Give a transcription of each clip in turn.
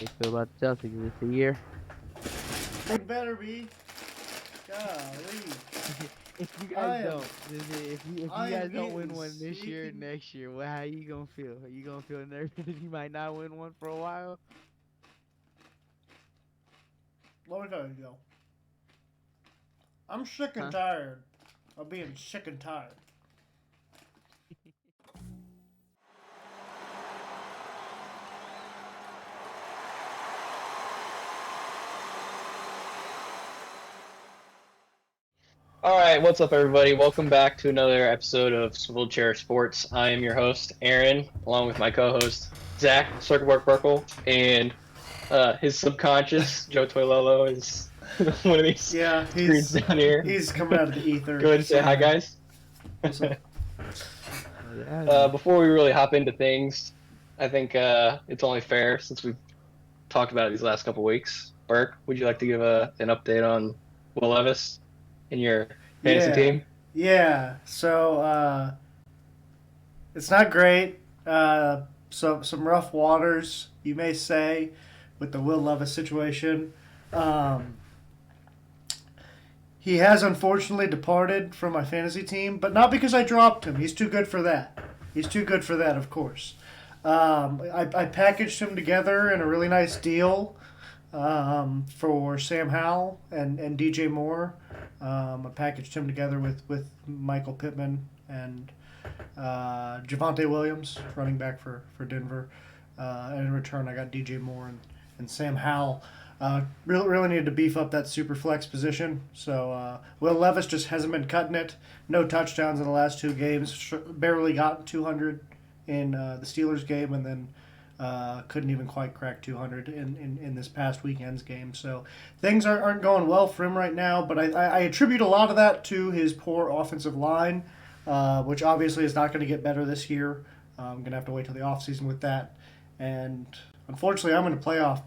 They feel about the Celtics this year. They better be. Golly. If you guys I am don't, if you I am guys don't win getting one this year, sleepy. next year, well, how you gonna feel? Are you gonna feel nervous that you might not win one for a while? Let me tell you, Joe. I'm sick and Huh? tired of being sick and tired. All right, what's up, everybody? Welcome back to another episode of Swivel Chair Sports. I am your host, Aaron, along with my co-host Zach Circleboard Burkle, and his subconscious Joe Toilolo is one of these Yeah, screens down here. he's coming out of the Go ether ahead and say hi, somewhere. guys. What's up? Oh, yeah. Before we really hop into things, I think it's only fair since we've talked about it these last couple weeks. Burke, would you like to give an update on Will Levis and your fantasy Yeah, team? yeah. So it's not great. So some rough waters, you may say, with the Will Levis situation. Um, he has unfortunately departed from my fantasy team, but not because I dropped him. He's too good for that. He's too good for that, of course. I packaged him together in a really nice deal for Sam Howell and DJ Moore. I packaged him together with Michael Pittman and Javante Williams, running back for Denver. And in return, I got DJ Moore and Sam Howell. Really needed to beef up that super flex position. So Will Levis just hasn't been cutting it. No touchdowns in the last two games. Barely got 200 in the Steelers game, and then couldn't even quite crack 200 in this past weekend's game. So things aren't going well for him right now. But I attribute a lot of that to his poor offensive line, which obviously is not going to get better this year. I'm going to have to wait till the offseason with that. And unfortunately, I'm in a playoff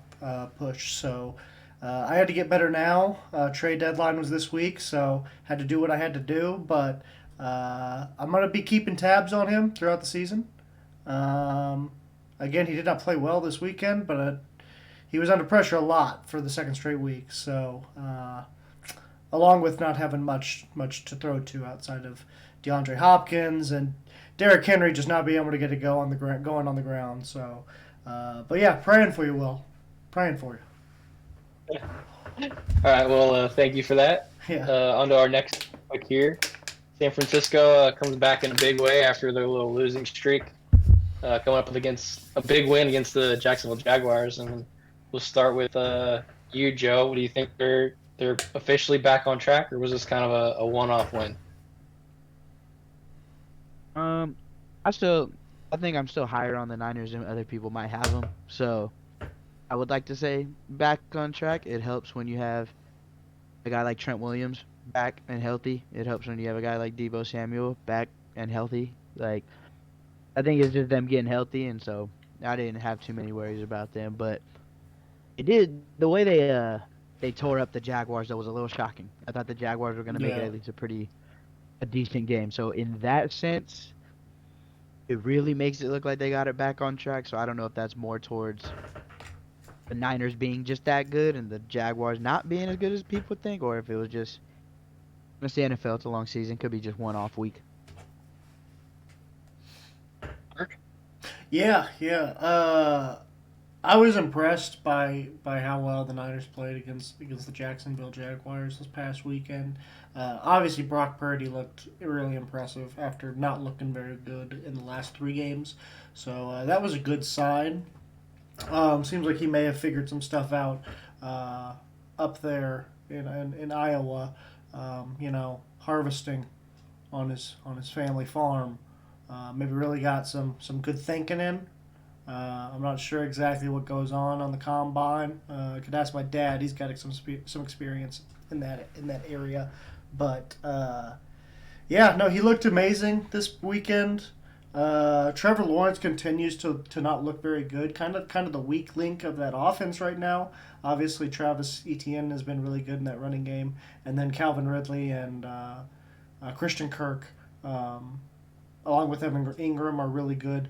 push. So I had to get better now. Trade deadline was this week, so had to do what I had to do. But I'm going to be keeping tabs on him throughout the season. Um, Again, he did not play well this weekend, but he was under pressure a lot for the second straight week. So, along with not having much to throw to outside of DeAndre Hopkins and Derrick Henry just not being able to get it going on the ground. So, but yeah, praying for you, Will. Praying for you. All right. Well, thank you for that. Yeah. On to our next topic here. San Francisco comes back in a big way after their little losing streak, coming up against a big win against the Jacksonville Jaguars. And we'll start with you, Joe. What do you think they're officially back on track, or was this kind of a one-off win? Um, I think I'm still higher on the Niners than other people might have them. So I would like to say back on track. It helps when you have a guy like Trent Williams back and healthy. It helps when you have a guy like Debo Samuel back and healthy. Like I think it's just them getting healthy, and so I didn't have too many worries about them. But it did the way they tore up the Jaguars. That was a little shocking. I thought the Jaguars were going to make it Yeah. at least a decent game. So in that sense, it really makes it look like they got it back on track. So I don't know if that's more towards the Niners being just that good and the Jaguars not being as good as people think, or if it was just it's the NFL. It's a long season. Could be just one off week. Mark? Yeah. I was impressed by how well the Niners played against the Jacksonville Jaguars this past weekend. Obviously, Brock Purdy looked really impressive after not looking very good in the last three games. So that was a good sign. Seems like he may have figured some stuff out up there in Iowa. Harvesting on his family farm. Maybe really got some good thinking in. I'm not sure exactly what goes on the combine. I could ask my dad; he's got some experience in that area. But yeah, no, he looked amazing this weekend. Trevor Lawrence continues to not look very good. Kind of the weak link of that offense right now. Obviously, Travis Etienne has been really good in that running game, and then Calvin Ridley and Christian Kirk. along with Evan Ingram, are really good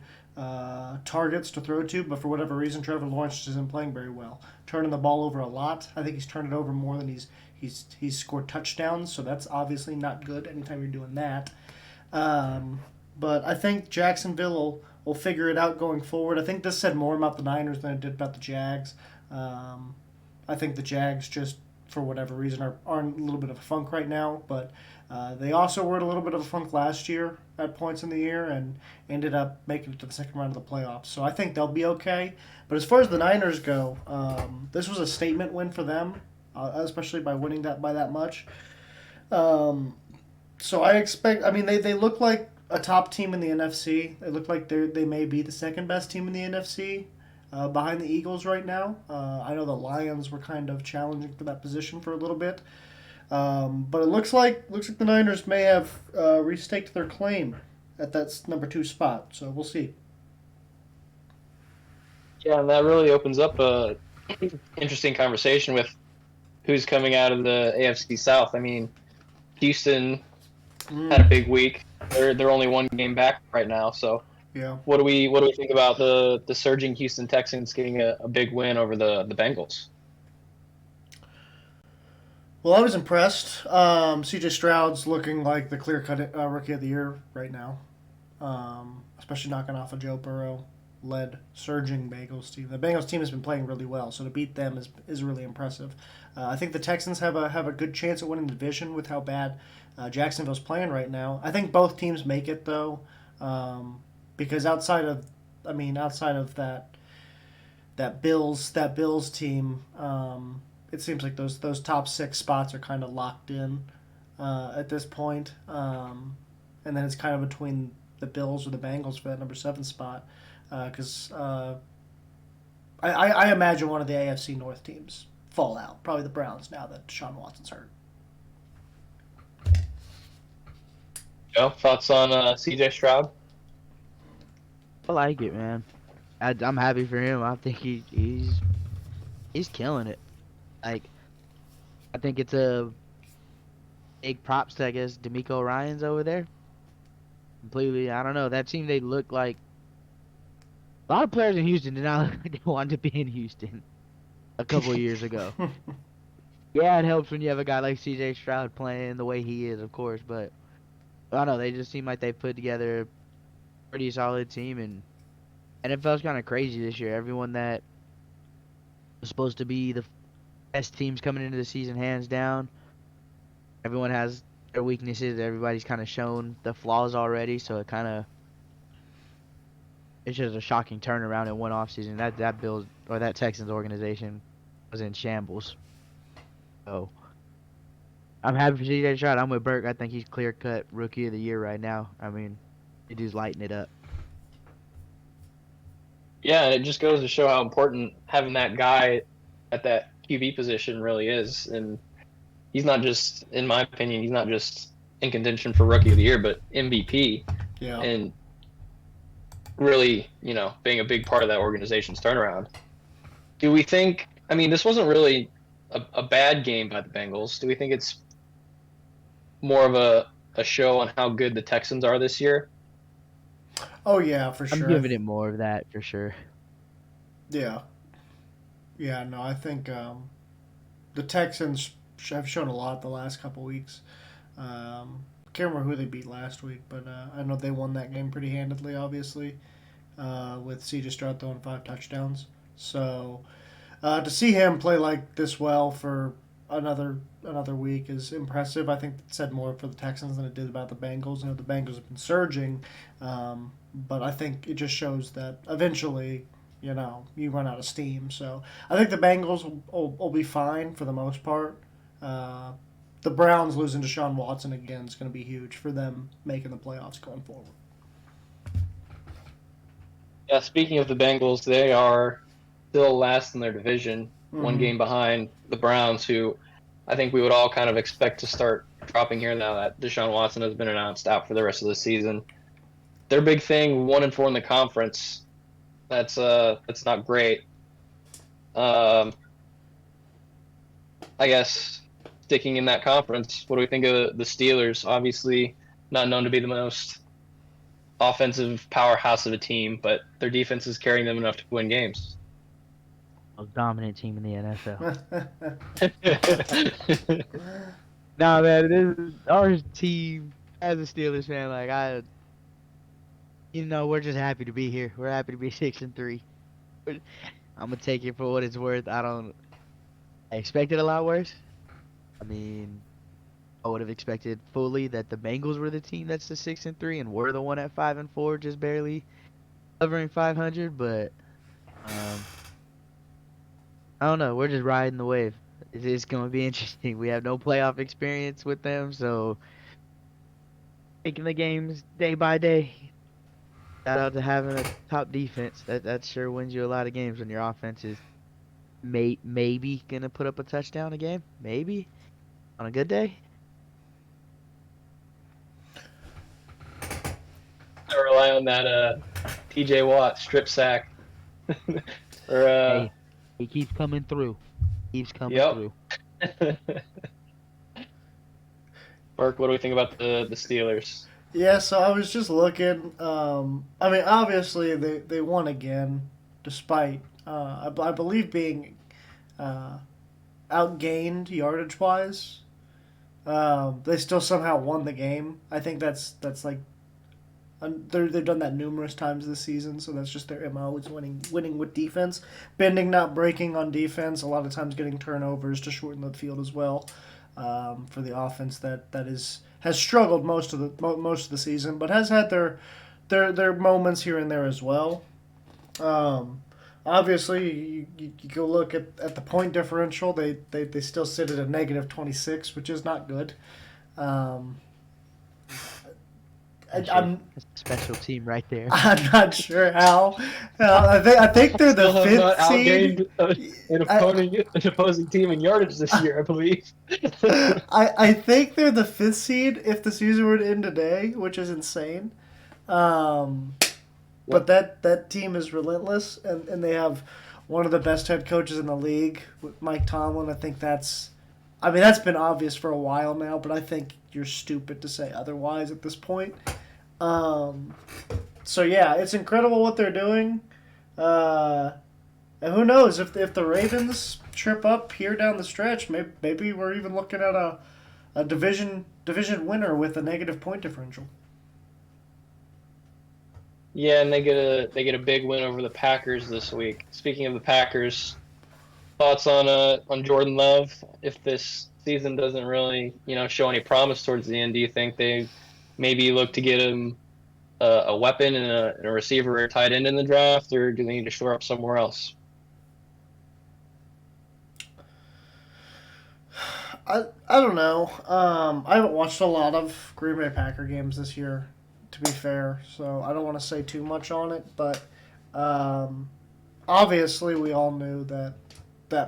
targets to throw to. But for whatever reason, Trevor Lawrence just isn't playing very well, turning the ball over a lot. I think he's turned it over more than he's scored touchdowns. So that's obviously not good. Anytime you're doing that. But I think Jacksonville will figure it out going forward. I think this said more about the Niners than it did about the Jags. I think the Jags just, for whatever reason, are in a little bit of a funk right now. But they also were in a little bit of a funk last year at points in the year and ended up making it to the second round of the playoffs. So I think they'll be okay. But as far as the Niners go, this was a statement win for them, especially by winning that by that much. So I expect. I mean, they look like a top team in the NFC. They look like they may be the second best team in the NFC, behind the Eagles right now. I know the Lions were kind of challenging for that position for a little bit, but it looks like the Niners may have restaked their claim at that number 2 spot. So we'll see. Yeah, and that really opens up a interesting conversation with who's coming out of the AFC South. I mean, Houston had a big week. They're only 1 game back right now. So Yeah. what do we think about the surging Houston Texans getting a big win over the Bengals? Well, I was impressed. C.J. Stroud's looking like the clear-cut rookie of the year right now, especially knocking off a Joe Burrow-led surging Bengals team. The Bengals team has been playing really well, so to beat them is really impressive. I think the Texans have a good chance at winning the division with how bad Jacksonville's playing right now. I think both teams make it though, because outside of that Bills team. It seems like those top 6 spots are kind of locked in at this point. And then it's kind of between the Bills or the Bengals for that number 7 spot. Because I imagine one of the AFC North teams fall out. Probably the Browns now that Deshaun Watson's hurt. Joe, thoughts on C.J. Stroud? I like it, man. I'm happy for him. I think he's killing it. Like, I think it's a big props to, I guess, D'Amico Ryans over there. Completely, I don't know. That team, they look like a lot of players in Houston did not look like they wanted to be in Houston a couple of years ago. Yeah, it helps when you have a guy like C.J. Stroud playing the way he is, of course. But I don't know. They just seem like they put together a pretty solid team, and NFL's kind of crazy this year. Everyone that was supposed to be the best teams coming into the season, hands down. Everyone has their weaknesses. Everybody's kind of shown the flaws already, so it's just a shocking turnaround in one offseason. That Bills or that Texans organization was in shambles. So I'm happy for CJ Stroud. I'm with Burke. I think he's clear cut rookie of the year right now. I mean, the dude's lighting it up. Yeah, and it just goes to show how important having that guy at that QB position really is. And he's not just, in my opinion, he's not just in contention for rookie of the year, but MVP. Yeah. And really, being a big part of that organization's turnaround. Do we think, I mean, this wasn't really a bad game by the Bengals. Do we think it's more of a show on how good the Texans are this year? Oh, yeah, for sure. I'm giving it more of that, for sure. Yeah. Yeah, no, I think the Texans have shown a lot the last couple weeks. Can't remember who they beat last week, but I know they won that game pretty handedly, obviously, with C.J. Stroud throwing 5 touchdowns. So to see him play like this well for another week is impressive. I think it said more for the Texans than it did about the Bengals. The Bengals have been surging, but I think it just shows that eventually, you run out of steam. So I think the Bengals will be fine for the most part. The Browns losing to Deshaun Watson again is going to be huge for them making the playoffs going forward. Yeah, speaking of the Bengals, they are still last in their division, 1 game behind the Browns, who I think we would all kind of expect to start dropping here now that Deshaun Watson has been announced out for the rest of the season. Their big thing, 1-4 in the conference. That's not great. I guess sticking in that conference, what do we think of the Steelers? Obviously, not known to be the most offensive powerhouse of a team, but their defense is carrying them enough to win games. Most dominant team in the NFL. Nah, man, this is our team as a Steelers fan. Like we're just happy to be here. We're happy to be 6-3. I'm gonna take it for what it's worth. I expected a lot worse. I mean, I would have expected fully that the Bengals were the team that's the 6-3, and we're the one at 5-4, just barely covering 500. But I don't know. We're just riding the wave. It's gonna be interesting. We have no playoff experience with them, so taking the games day by day. Shout out to having a top defense. That sure wins you a lot of games when your offense is maybe gonna put up a touchdown a game. Maybe on a good day. I rely on that TJ Watt strip sack. Hey, he keeps coming through. Keeps coming through. Mark, what do we think about the Steelers? Yeah, so I was just looking. I mean, obviously they won again, despite I believe being outgained yardage wise. They still somehow won the game. I think that's like they've done that numerous times this season, so that's just their MO is winning with defense, bending not breaking on defense. A lot of times getting turnovers to shorten the field as well. For the offense has struggled most of the season, but has had their moments here and there as well. Obviously, you go look at the point differential. They still sit at a -26, which is not good. I'm special team right there. I'm not sure how. I think they're the fifth seed. An opposing team in yardage this year, I believe. I think they're the fifth seed if the season were to end today, which is insane. But that team is relentless, and they have one of the best head coaches in the league, with Mike Tomlin. I think that's been obvious for a while now, but I think you're stupid to say otherwise at this point. So yeah, it's incredible what they're doing. And who knows if the Ravens trip up here down the stretch, maybe we're even looking at a division winner with a negative point differential. Yeah, and they get a big win over the Packers this week. Speaking of the Packers, thoughts on Jordan Love? If this season doesn't really show any promise towards the end, do you think they maybe look to get him a weapon and a receiver or a tight end in the draft, or do they need to shore up somewhere else? I don't know. I haven't watched a lot of Green Bay Packer games this year, to be fair, so I don't want to say too much on it. But obviously, we all knew that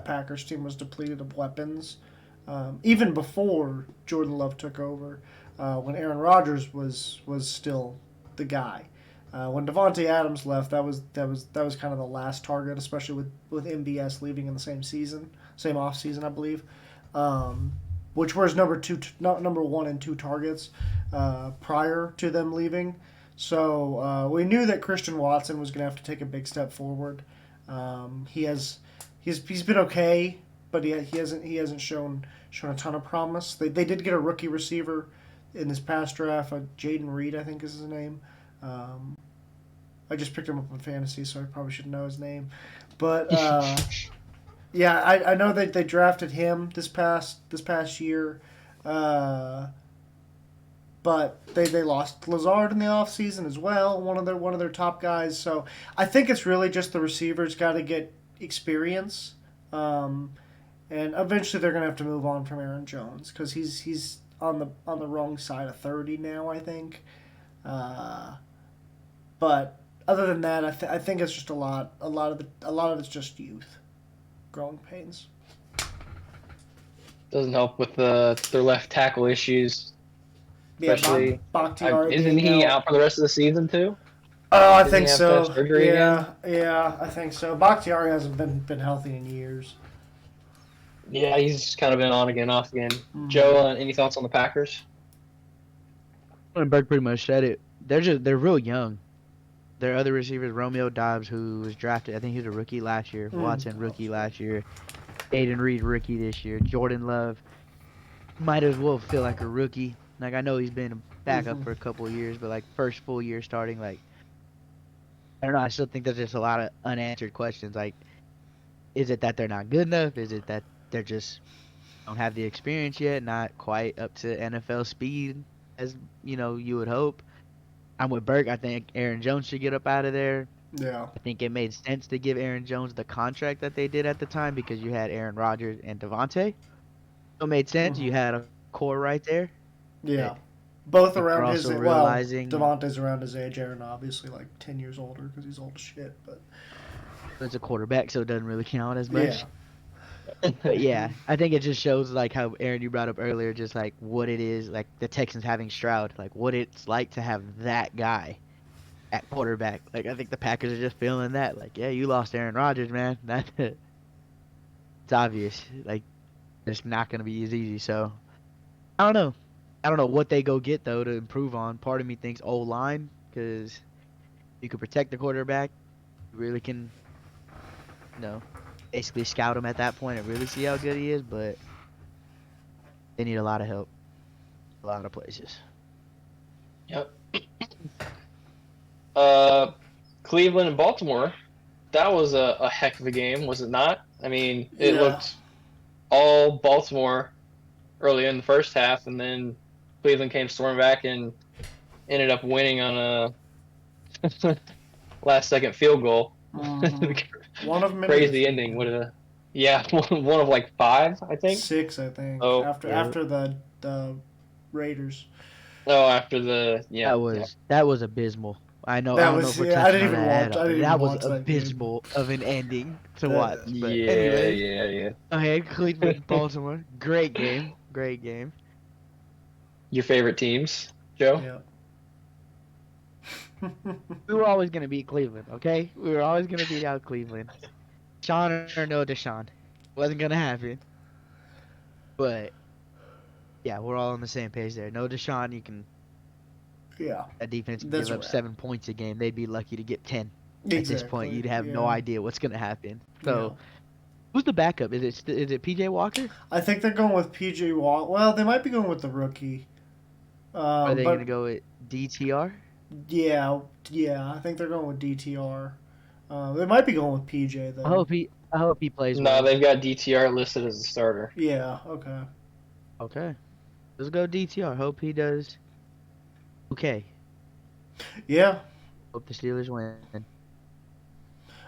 Packers team was depleted of weapons, even before Jordan Love took over. When Aaron Rodgers was still the guy. When Devontae Adams left, that was kind of the last target, especially with MBS leaving in the same off season, I believe. Which was number 1 and 2 targets prior to them leaving. So we knew that Christian Watson was going to have to take a big step forward. He's been okay, but he hasn't shown a ton of promise. They did get a rookie receiver in this past draft, Jaden Reed, I think is his name. I just picked him up on fantasy, so I probably should know his name. But yeah, I know that they drafted him this past year, but they lost Lazard in the offseason as well, one of their top guys. So I think it's really just the receivers got to get experience, and eventually they're gonna have to move on from Aaron Jones because he's on the wrong side of 30 now, I think. But other than that, I think it's just a lot of it's just youth, growing pains. Doesn't help with their left tackle issues. Especially, Bakhtiari isn't he out for the rest of the season too? Oh, I think so. Yeah, I think so. Bakhtiari hasn't been healthy in years. Yeah, he's kind of been on again, off again. Joe, any thoughts on the Packers? Berg pretty much said it. they're real young. Their other receivers, Romeo Dobbs, who was drafted, I think he was a rookie last year. Watson, rookie last year. Aiden Reed, rookie this year. Jordan Love might as well feel like a rookie. Like, I know he's been a backup for a couple of years, but like first full year starting, like, I don't know. I still think there's just a lot of unanswered questions. Like, is it that they're not good enough? Is it that they're just don't have the experience yet, not quite up to NFL speed as you would hope? I'm with Burke. I think Aaron Jones should get up out of there. Yeah. I think it made sense to give Aaron Jones the contract that they did at the time because you had Aaron Rodgers and Devontae. So it made sense. You had a core right there. Yeah. Both around his also age. realizing Well, Devontae's around his age. Aaron obviously like 10 years older because he's old as shit. But it's a quarterback, so it doesn't really count as much. yeah. But yeah, I think it just shows like how Aaron you brought up earlier, just like what it is, like the Texans having Stroud, like what it's like to have that guy at quarterback. Like I think the Packers are just feeling that. Like, yeah, you lost Aaron Rodgers, man. That's it. It's obvious. Like it's not gonna be as easy. So I don't know. I don't know what they go get though to improve on. Part of me thinks O-line because you could protect the quarterback. You really can, basically scout him at that point and really see how good he is. But they need a lot of help, a lot of places. Yep. Cleveland and Baltimore. That was a heck of a game, was it not? I mean, it looked all Baltimore early in the first half, and then Cleveland came storming back and ended up winning on a last-second field goal. One of them. Crazy ending. One of like 5, I think. 6, I think. Oh, after the Raiders. Oh, after the that was abysmal. I know. That I don't was, know if we're yeah, touching I didn't on even that. watch. I didn't That was watch that abysmal of an ending to watch. But yeah. Okay, Cleveland, Baltimore, great game. Your favorite teams, Joe? Yeah. We were always gonna beat Cleveland, okay? We were always gonna beat out Cleveland. Sean or no Deshaun, wasn't gonna happen. But yeah, we're all on the same page there. No Deshaun, you can. Yeah. That defense can That's give up right. 7 points a game. They'd be lucky to get 10. At this Exactly. point, you'd have no idea what's gonna happen. So, Yeah. who's the backup? Is it PJ Walker? I think they're going with PJ Watt. Well, they might be going with the rookie. Are they gonna go with DTR? Yeah. I think they're going with DTR. They might be going with PJ though. I hope he plays No, well. they've got DTR listed as a starter. Yeah. Okay. Okay. Let's go DTR. Hope he does okay. Yeah. Hope the Steelers win.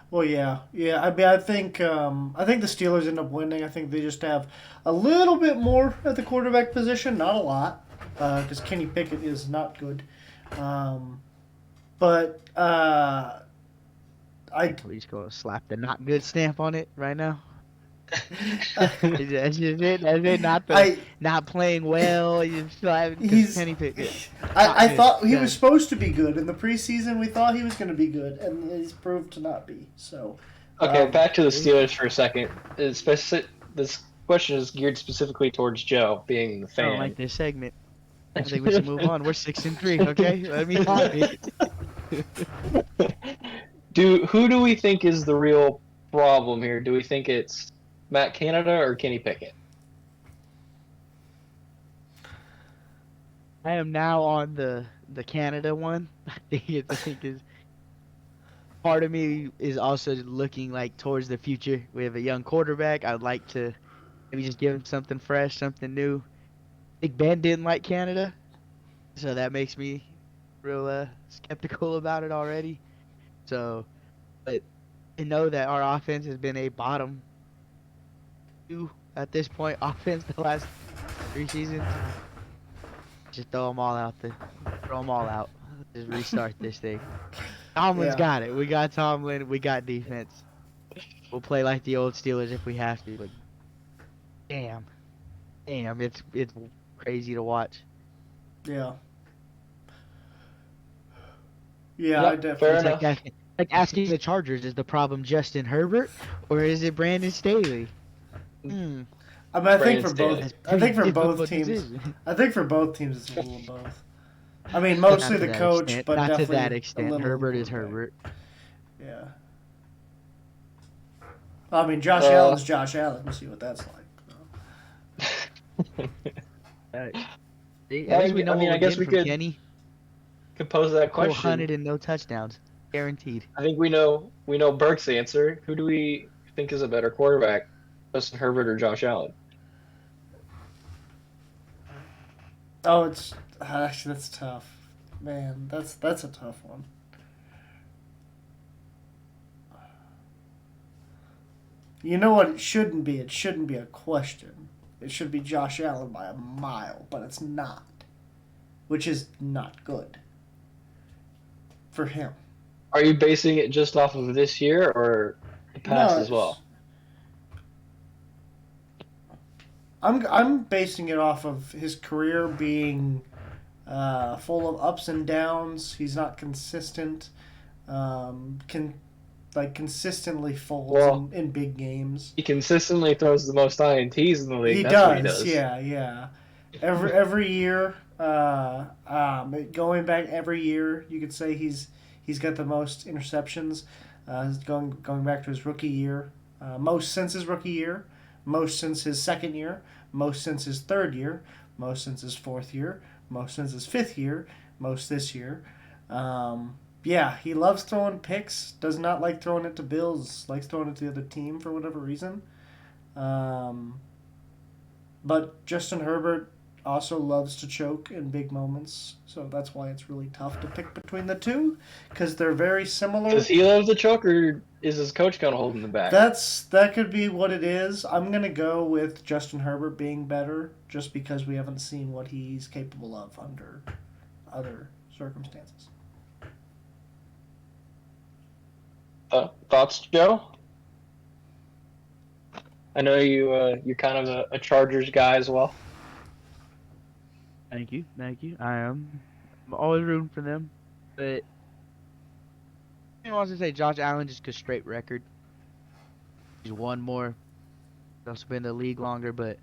Well, yeah. I mean, I think the Steelers end up winning. I think they just have a little bit more at the quarterback position, not a lot, because Kenny Pickett is not good. But We just go slap the not good stamp on it right now. That's just it. That's it. Not playing well. You still haven't. Kenny Pickett. I thought he was supposed to be good in the preseason. We thought he was going to be good, and he's proved to not be. So. Okay, back to the Steelers for a second. This question is geared specifically towards Joe, being the fan. I don't like this segment. I think we should move on. We're 6-3. Okay, let me have it. Who do we think is the real problem here? Do we think it's Matt Canada or Kenny Pickett? I am now on the Canada one. I think is part of me is also looking like towards the future. We have a young quarterback. I'd like to maybe just give him something fresh, something new. Big Ben didn't like Canada, so that makes me real skeptical about it already. So, but I know that our offense has been a bottom 2 at this point offense the last 3 seasons. Just throw them all out there. Throw them all out. Just restart this thing. Tomlin's got it. We got Tomlin. We got defense. We'll play like the old Steelers if we have to. But damn, it's crazy to watch. Yeah. Yep, I definitely. fair enough. Like asking the Chargers, is the problem Justin Herbert or is it Brandon Staley? I mean, I think for Brandon both. Staley. I think for both Difficult teams. decision. I think for both teams, it's a little of both. I mean, Not mostly to the that coach, extent. but Not to definitely that a extent. little Herbert is quarterback. Herbert. Yeah. I mean, Josh Allen's Josh Allen. You see what that's like. See, at least we know what I we're guess getting we from could Kenny. pose that 400 question. and no touchdowns, guaranteed. I think we know Burke's answer. Who do we think is a better quarterback, Justin Herbert or Josh Allen? Oh, it's actually that's tough, man. That's a tough one. You know what? It shouldn't be. It shouldn't be a question. It should be Josh Allen by a mile, but it's not, which is not good for him. Are you basing it just off of this year or the past No, as well? I'm basing it off of his career being full of ups and downs. He's not consistent. Consistently folds Well, in big games. he consistently throws the most INTs in the league. He That's what he does, does. yeah. Every year, going back every year, you could say he's got the most interceptions. Going back to his rookie year, most since his rookie year, most since his second year, most since his third year, most since his fourth year, most since his fifth year, most this year. Yeah, he loves throwing picks. Does not like throwing it to Bills. Likes throwing it to the other team for whatever reason. But Justin Herbert also loves to choke in big moments, so that's why it's really tough to pick between the two because they're very similar. Does he love the choke, or is his coach kind of holding him back? That could be what it is. I'm gonna go with Justin Herbert being better, just because we haven't seen what he's capable of under other circumstances. Thoughts, Joe? I know you're kind of a Chargers guy as well. Thank you. I am. I'm always rooting for them, but I wants to say Josh Allen just 'cause straight record. He's won more. He's also been in the league longer, but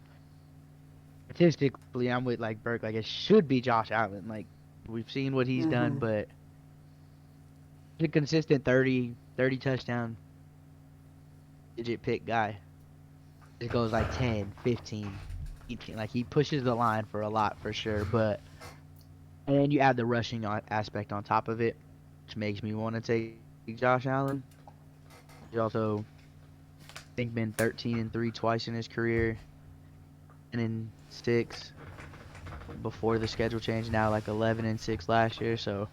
statistically, I'm with like Burke. Like it should be Josh Allen. Like we've seen what he's done, but he's a consistent 30 touchdown digit pick guy. It goes like 10, 15. Like he pushes the line for a lot for sure, but and then you add the rushing aspect on top of it, which makes me want to take Josh Allen. He's also, I think, been 13-3 twice in his career, and in 6 before the schedule change. Now like 11-6 last year. So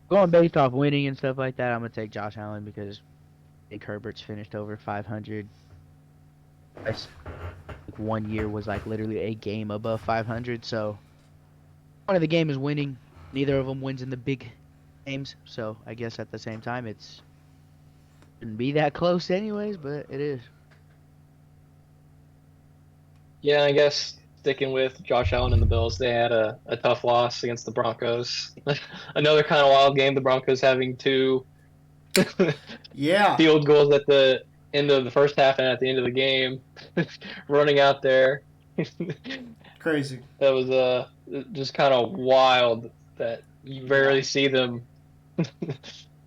going based off winning and stuff like that, I'm gonna take Josh Allen because I think Herbert's finished over 500. Twice. Like 1 year was like literally a game above 500. So part of the game is winning. Neither of them wins in the big games. So I guess at the same time, it's shouldn't be that close anyways, but it is. Yeah, I guess sticking with Josh Allen and the Bills, they had a tough loss against the Broncos. Another kind of wild game. The Broncos having 2 Yeah. field goals at the end of the first half and at the end of the game, running out there. Crazy. That was just kind of wild that you rarely see them,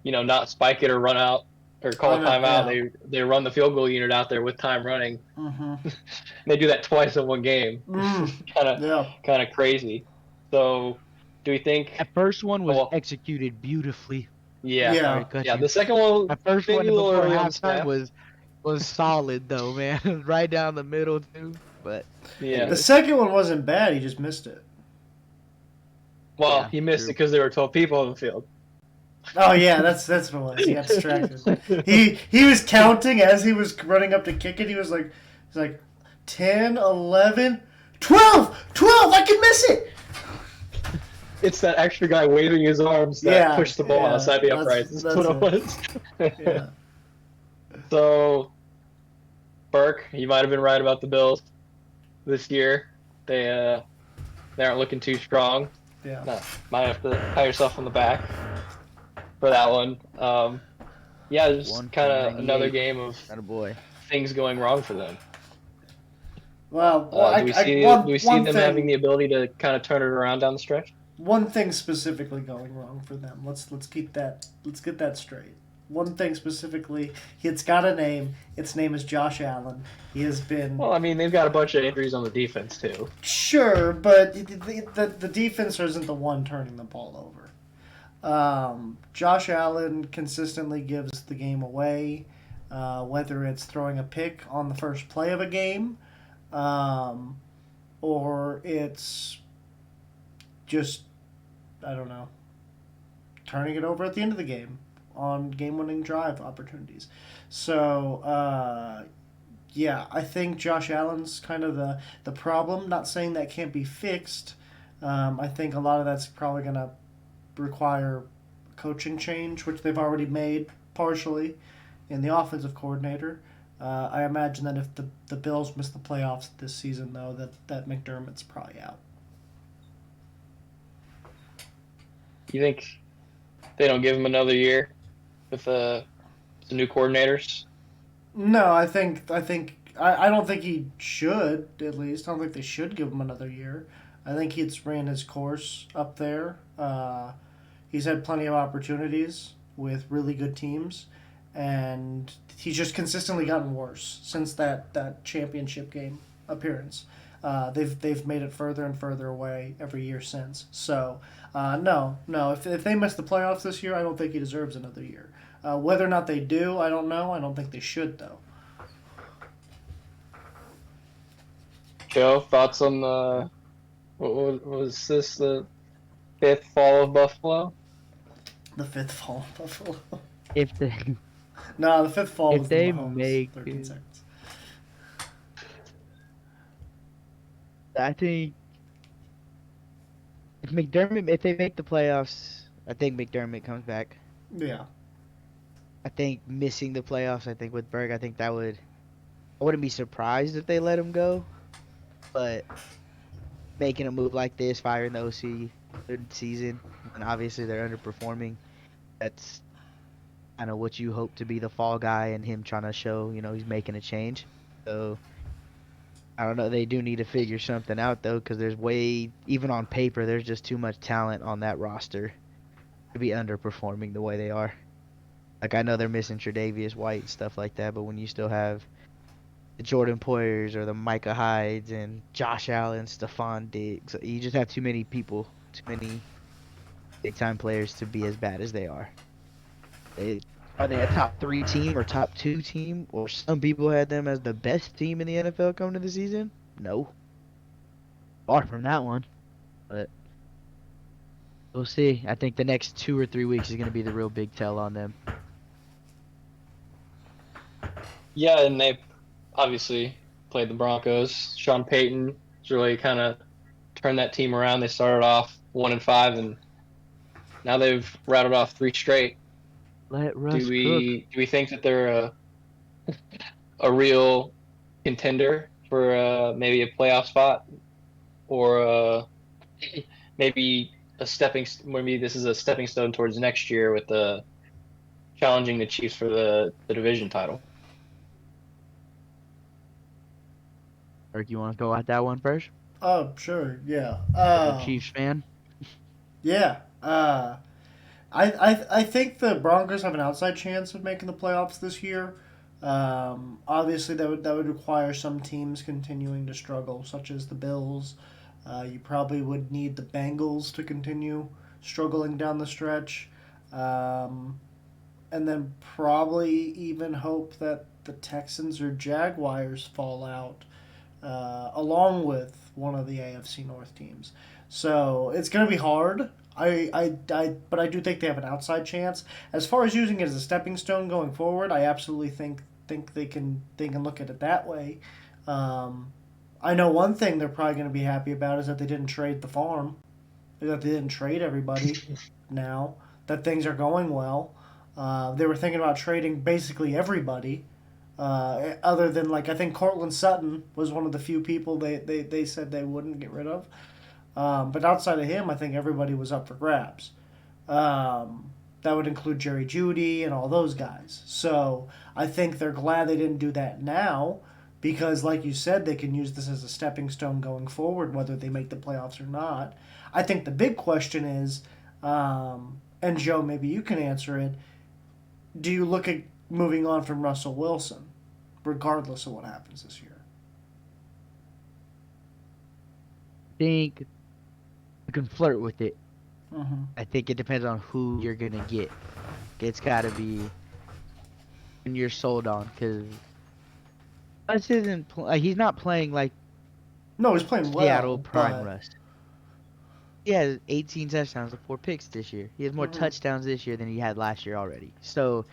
not spike it or run out or call a timeout. Yeah. They run the field goal unit out there with time running. Mm-hmm. They do that twice in one game. Kind of crazy. So, do we think That first one was executed beautifally. Yeah. Sorry, Yeah. The second one, that first one maybe a little before early on the halftime snap. was solid though, man. Right down the middle too. But Yeah. The second one wasn't bad. He just missed it. Well, Yeah, he missed true. it because there were 12 people on the field. Oh yeah, that's what it was. He got distracted. he was counting as he was running up to kick it. He's like 10, 11, 12, I can miss it. It's that extra guy waving his arms that pushed the ball outside the uprights. That's what it was. Yeah. So, Burke, you might have been right about the Bills this year. They aren't looking too strong. Yeah. No, might have to pat yourself on the back for that one. Yeah, just kind of another game of boy. things going wrong for them. Well, Do we see them having the ability to kind of turn it around down the stretch? one thing specifically going wrong for them. Let's get that straight. One thing specifically, it's got a name. Its name is Josh Allen. He has been Well, I mean, they've got a bunch of injuries on the defense too. sure, but the defense isn't the one turning the ball over. Josh Allen consistently gives the game away, whether it's throwing a pick on the first play of a game, or it's just, I don't know, turning it over at the end of the game on game-winning drive opportunities. So, yeah, I think Josh Allen's kind of the problem. Not saying that can't be fixed. I think a lot of that's probably going to require coaching change, which they've already made partially in the offensive coordinator. I imagine that if the Bills miss the playoffs this season, though, that McDermott's probably out. You think they don't give him another year with the new coordinators? No, I don't think he should, at least. I don't think they should give him another year. I think he's ran his course up there. He's had plenty of opportunities with really good teams, and he's just consistently gotten worse since that championship game appearance. They've made it further and further away every year since. So, no. If they miss the playoffs this year, I don't think he deserves another year. Whether or not they do, I don't know. I don't think they should, though. Joe, thoughts on the what was this, the fifth fall of Buffalo? The fifth fall of Buffalo. If they No, the fifth fall If was they the Mahomes, make 13 it- seconds. I think if they make the playoffs, I think McDermott comes back. Yeah. I think missing the playoffs, I think with Berg, I wouldn't be surprised if they let him go, but making a move like this, firing the OC third season, and obviously they're underperforming, that's kind of what you hope to be the fall guy and him trying to show, he's making a change. So I don't know. They do need to figure something out though, because even on paper, there's just too much talent on that roster to be underperforming the way they are. Like, I know they're missing Tre'Davious White and stuff like that, but when you still have the Jordan Poyers or the Micah Hydes and Josh Allen, Stephon Diggs, you just have too many people, too many big-time players to be as bad as they are. Are they a top 3 team or top 2 team? Or some people had them as the best team in the NFL coming to the season? No. Far from that one. But we'll see. I think the next 2 or 3 weeks is going to be the real big tell on them. Yeah, and they obviously played the Broncos. Sean Payton has really kind of turned that team around. They started off 1-5, and now they've rattled off 3 straight. Let Russ Do we think that they're a real contender for maybe a playoff spot, or maybe this is a stepping stone towards next year with challenging the Chiefs for the division title? Eric, you want to go at that one first? Oh, sure. Yeah. Chiefs fan? Yeah. I think the Broncos have an outside chance of making the playoffs this year. Obviously, that would require some teams continuing to struggle, such as the Bills. You probably would need the Bengals to continue struggling down the stretch, and then probably even hope that the Texans or Jaguars fall out, along with one of the AFC North teams. So it's going to be hard. But I do think they have an outside chance. As far as using it as a stepping stone going forward, I absolutely think they can look at it that way. I know one thing they're probably going to be happy about is that they didn't trade the farm, that they didn't trade everybody. Now that things are going well, they were thinking about trading basically everybody, other than, like, I think Cortland Sutton was one of the few people they said they wouldn't get rid of. But outside of him, I think everybody was up for grabs. That would include Jerry Jeudy and all those guys. So I think they're glad they didn't do that now, because, like you said, they can use this as a stepping stone going forward, whether they make the playoffs or not. I think the big question is, and Joe, maybe you can answer it. Do you look at moving on from Russell Wilson, regardless of what happens this year? I think you can flirt with it. Mm-hmm. I think it depends on who you're gonna get. It's gotta be when you're sold on, because Russ isn't. He's not playing like No, he's playing well. Seattle prime but... Russ. He has 18 touchdowns and 4 picks this year. He has more Mhm. touchdowns this year than he had last year already. So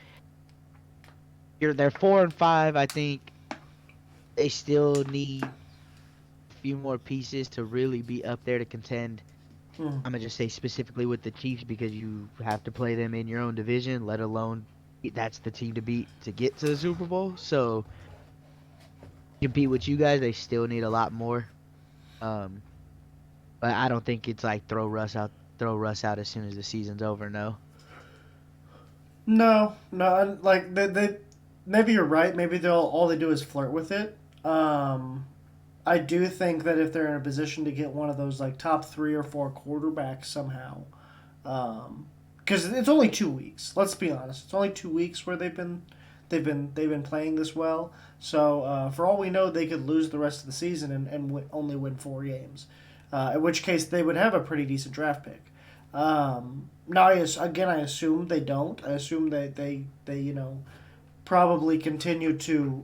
they're 4-5. I think they still need a few more pieces to really be up there to contend. Mhm. I'm gonna just say specifically with the Chiefs, because you have to play them in your own division, let alone that's the team to beat to get to the Super Bowl. So compete with you guys, they still need a lot more. But I don't think it's like throw Russ out as soon as the season's over. No. No, like they maybe you're right. Maybe they'll all they do is flirt with it. I do think that if they're in a position to get one of those like top 3 or 4 quarterbacks somehow, because it's only 2 weeks. Let's be honest, it's only 2 weeks where they've been playing this well. So for all we know, they could lose the rest of the season and only win 4 games. In which case, they would have a pretty decent draft pick. Now, I assume they don't. I assume that they probably continue to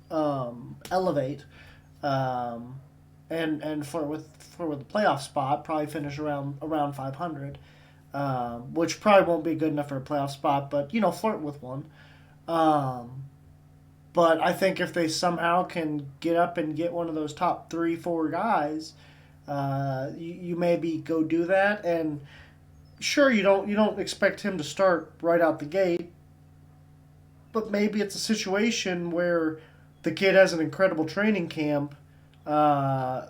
elevate and flirt with the playoff spot. Probably finish around 500, which probably won't be good enough for a playoff spot. But flirt with one. But I think if they somehow can get up and get one of those top 3-4 guys, you maybe go do that. And sure, you don't expect him to start right out the gate, but maybe it's a situation where the kid has an incredible training camp, and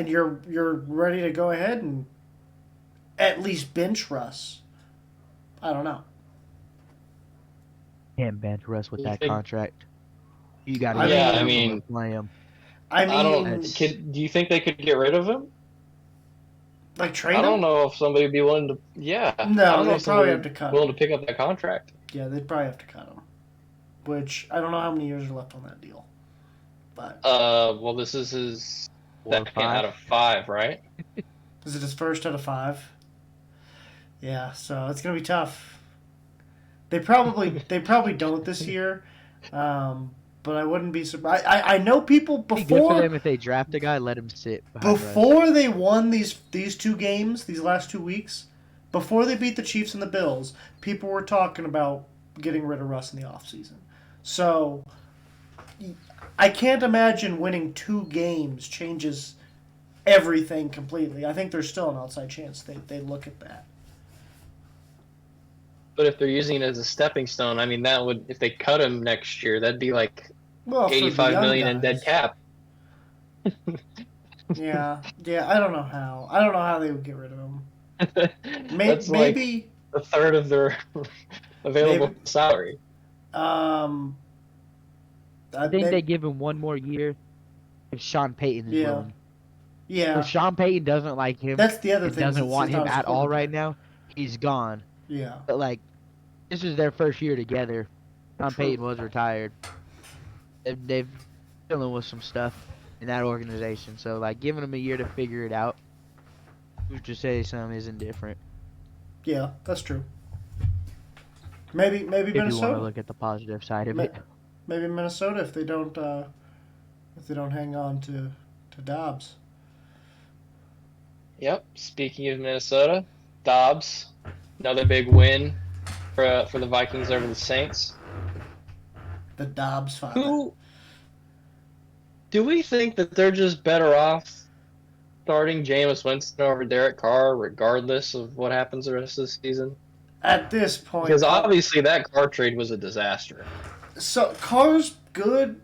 you're ready to go ahead and at least bench Russ. I don't know. Can't bench Russ with You that think- contract. You got to play him. I mean, do you think they could get rid of him? like trade I don't him? know if somebody would be willing to. Yeah. No, I don't know they'd if probably somebody have would to be cut willing him. to pick up that contract. Yeah, they'd probably have to cut him. Which I don't know how many years are left on that deal. But Well, this is his 4 or second 5. out of 5, right? is it his first out of 5? Yeah, so it's gonna be tough. They probably don't this year, but I wouldn't be surprised. I know people It'd be good for before them if they draft a guy, let him sit behind Russ. before they won these 2 games, these last 2 weeks, before they beat the Chiefs and the Bills, people were talking about getting rid of Russ in the offseason. So I can't imagine winning 2 games changes everything completely. I think there's still an outside chance they look at that. But if they're using it as a stepping stone, I mean, that would, if they cut him next year, that'd be like Well, for the 85 young million in dead guys. cap. Yeah. I don't know how. I don't know how they would get rid of him. That's Maybe. like a third of their available Maybe. salary. Um. I think they give him 1 more year if Sean Payton is Yeah. willing. Yeah. If Sean Payton doesn't like him, That's the other and thing. doesn't since want he's him not his at all right quarterback. now, he's gone. Yeah. But like, this is their first year together. Sean True. Payton was retired. They've dealing with some stuff in that organization. So like, giving him a year to figure it out. Who's to say something isn't different? Yeah, that's true. Maybe If you want to Minnesota. look at the positive side of Ma- it. Maybe Minnesota if they don't hang on to Dobbs. Yep. Speaking of Minnesota, Dobbs, another big win for the Vikings over the Saints. The Dobbs father. Who do we think that they're just better off starting Jameis Winston over Derek Carr, regardless of what happens the rest of the season? At this point, Because obviously that Carr trade was a disaster. so Carr's good,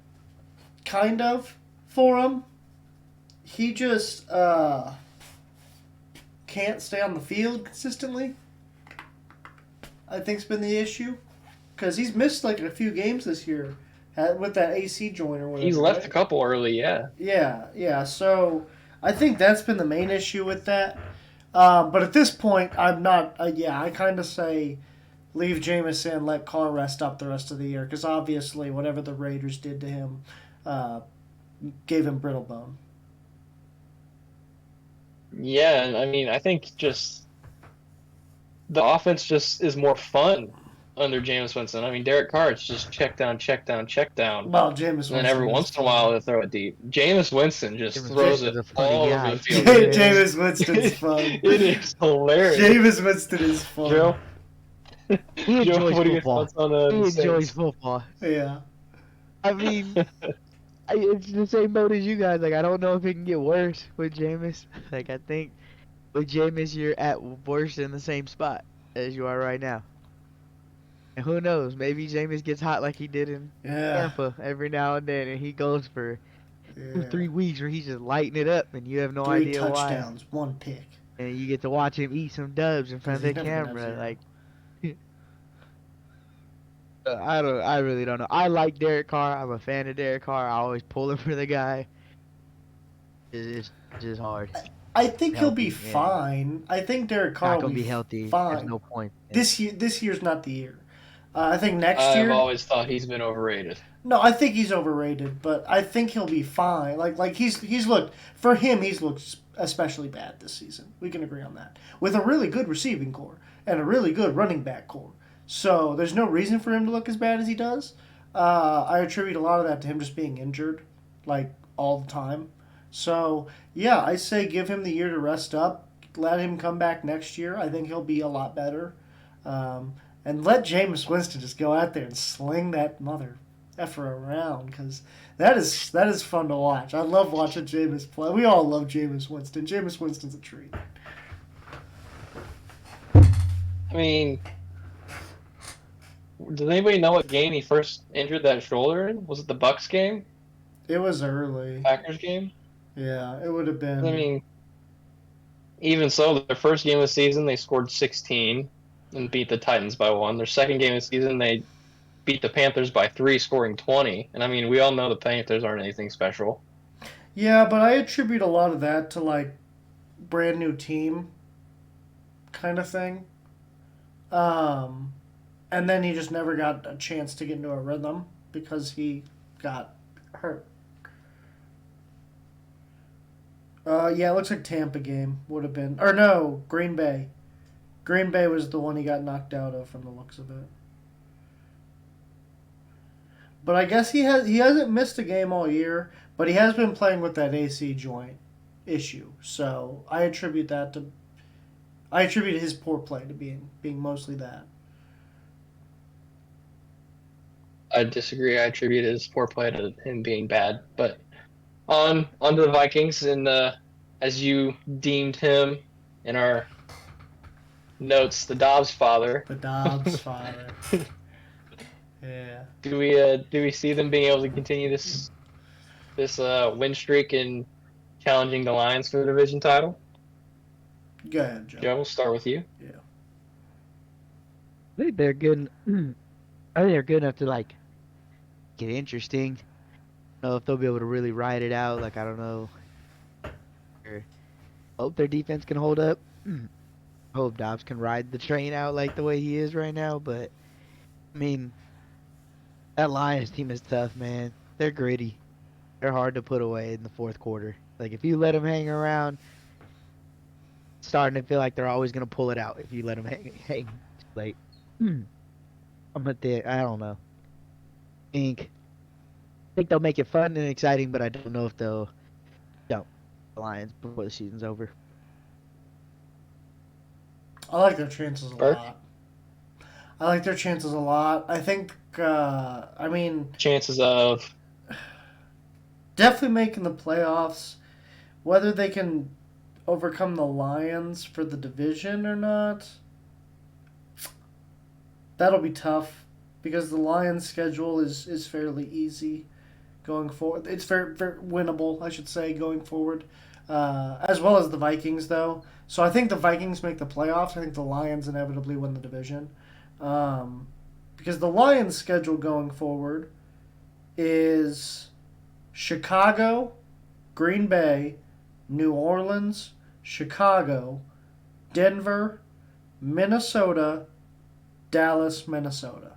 kind of, for him. He just can't stay on the field consistently. I think's been the issue, because he's missed like a few games this year with that AC joint or whatever. He's left right? a couple early, yeah. Yeah. So I think that's been the main issue with that. But at this point, I'm not. I kind of say leave Jameis in, let Carr rest up the rest of the year, because obviously whatever the Raiders did to him gave him brittle bone. Yeah, and I mean, I think just the offense just is more fun under Jameis Winston. I mean, Derek Carr, it's just check down, check down, check down. Well, Jameis And then Winston every is once in a while, they throw it deep. Jameis Winston just Jameis throws it Winston's a funny all over guy. the field. It Jameis is, Winston's fun. it is hilarious. Jameis Winston is fun. Joe, He Joe, enjoys what are your football. thoughts on He the enjoys Saints? football. Yeah. I mean, it's the same boat as you guys. Like, I don't know if it can get worse with Jameis. Like, I think with Jameis, you're at worst in the same spot as you are right now. And who knows? Maybe Jameis gets hot like he did in Yeah. Tampa every now and then, and he goes for Yeah. 3 weeks where he's just lighting it up, and you have no 3 idea why. touchdowns, 1 pick. And you get to watch him eat some dubs in front of the He's never gonna have camera. 0. Like, I really don't know. I like Derek Carr. I'm a fan of Derek Carr. I always pull him for the guy. It's just hard. I think he'll be Healthy, yeah. fine. I think Derek Carr Not will gonna be be healthy. There's fine. no point. This year's not the year. I think next I've year. always thought he's been overrated. No, I think he's overrated, but I think he'll be fine. Like he's looked for him. He's looked especially bad this season. We can agree on that. With a really good receiving core and a really good running back core, so there's no reason for him to look as bad as he does. I attribute a lot of that to him just being injured, like all the time. So yeah, I say give him the year to rest up. Let him come back next year. I think he'll be a lot better. And let Jameis Winston just go out there and sling that mother effer around, because that is fun to watch. I love watching Jameis play. We all love Jameis Winston. Jameis Winston's a treat. I mean, does anybody know what game he first injured that shoulder in? Was it the Bucks game? It was early. Packers game? Yeah, it would have been. I mean, even so, their first game of the season, they scored 16 and beat the Titans by 1. Their second game of the season, they beat the Panthers by 3, scoring 20. And I mean, we all know the Panthers aren't anything special. Yeah, but I attribute a lot of that to like brand new team kind of thing. And then he just never got a chance to get into a rhythm because he got hurt. Yeah, it looks like Tampa game would have been, or no, Green Bay. Green Bay was the one he got knocked out of from the looks of it. But I guess he hasn't missed a game all year, but he has been playing with that AC joint issue. So I attribute his poor play to being mostly that. I disagree. I attribute his poor play to him being bad. But on to the Vikings, and as you deemed him in our notes, the Dobbs father. The Dobbs father. Yeah. Do we see them being able to continue this win streak and challenging the Lions for the division title? Go ahead, Joe. Joe, we'll start with you. Yeah. I think they're good. I think they're good enough to like get interesting. I don't know if they'll be able to really ride it out. Like, I don't know. I hope their defense can hold up. I hope Dobbs can ride the train out like the way he is right now. But I mean, that Lions team is tough, man. They're gritty. They're hard to put away in the fourth quarter. Like, if you let them hang around, it's starting to feel like they're always gonna pull it out if you let them hang too late. I'm at the. I don't know. I think they'll make it fun and exciting, but I don't know if they'll jump the Lions before the season's over. I like their chances a Burke? lot. I like their chances a lot. I think, I mean, Chances of definitely making the playoffs. Whether they can overcome the Lions for the division or not, that'll be tough because the Lions' schedule is fairly easy going forward. It's very, very winnable, I should say, going forward, as well as the Vikings, though. So I think the Vikings make the playoffs. I think the Lions inevitably win the division. Because the Lions' schedule going forward is Chicago, Green Bay, New Orleans, Chicago, Denver, Minnesota, Dallas, Minnesota.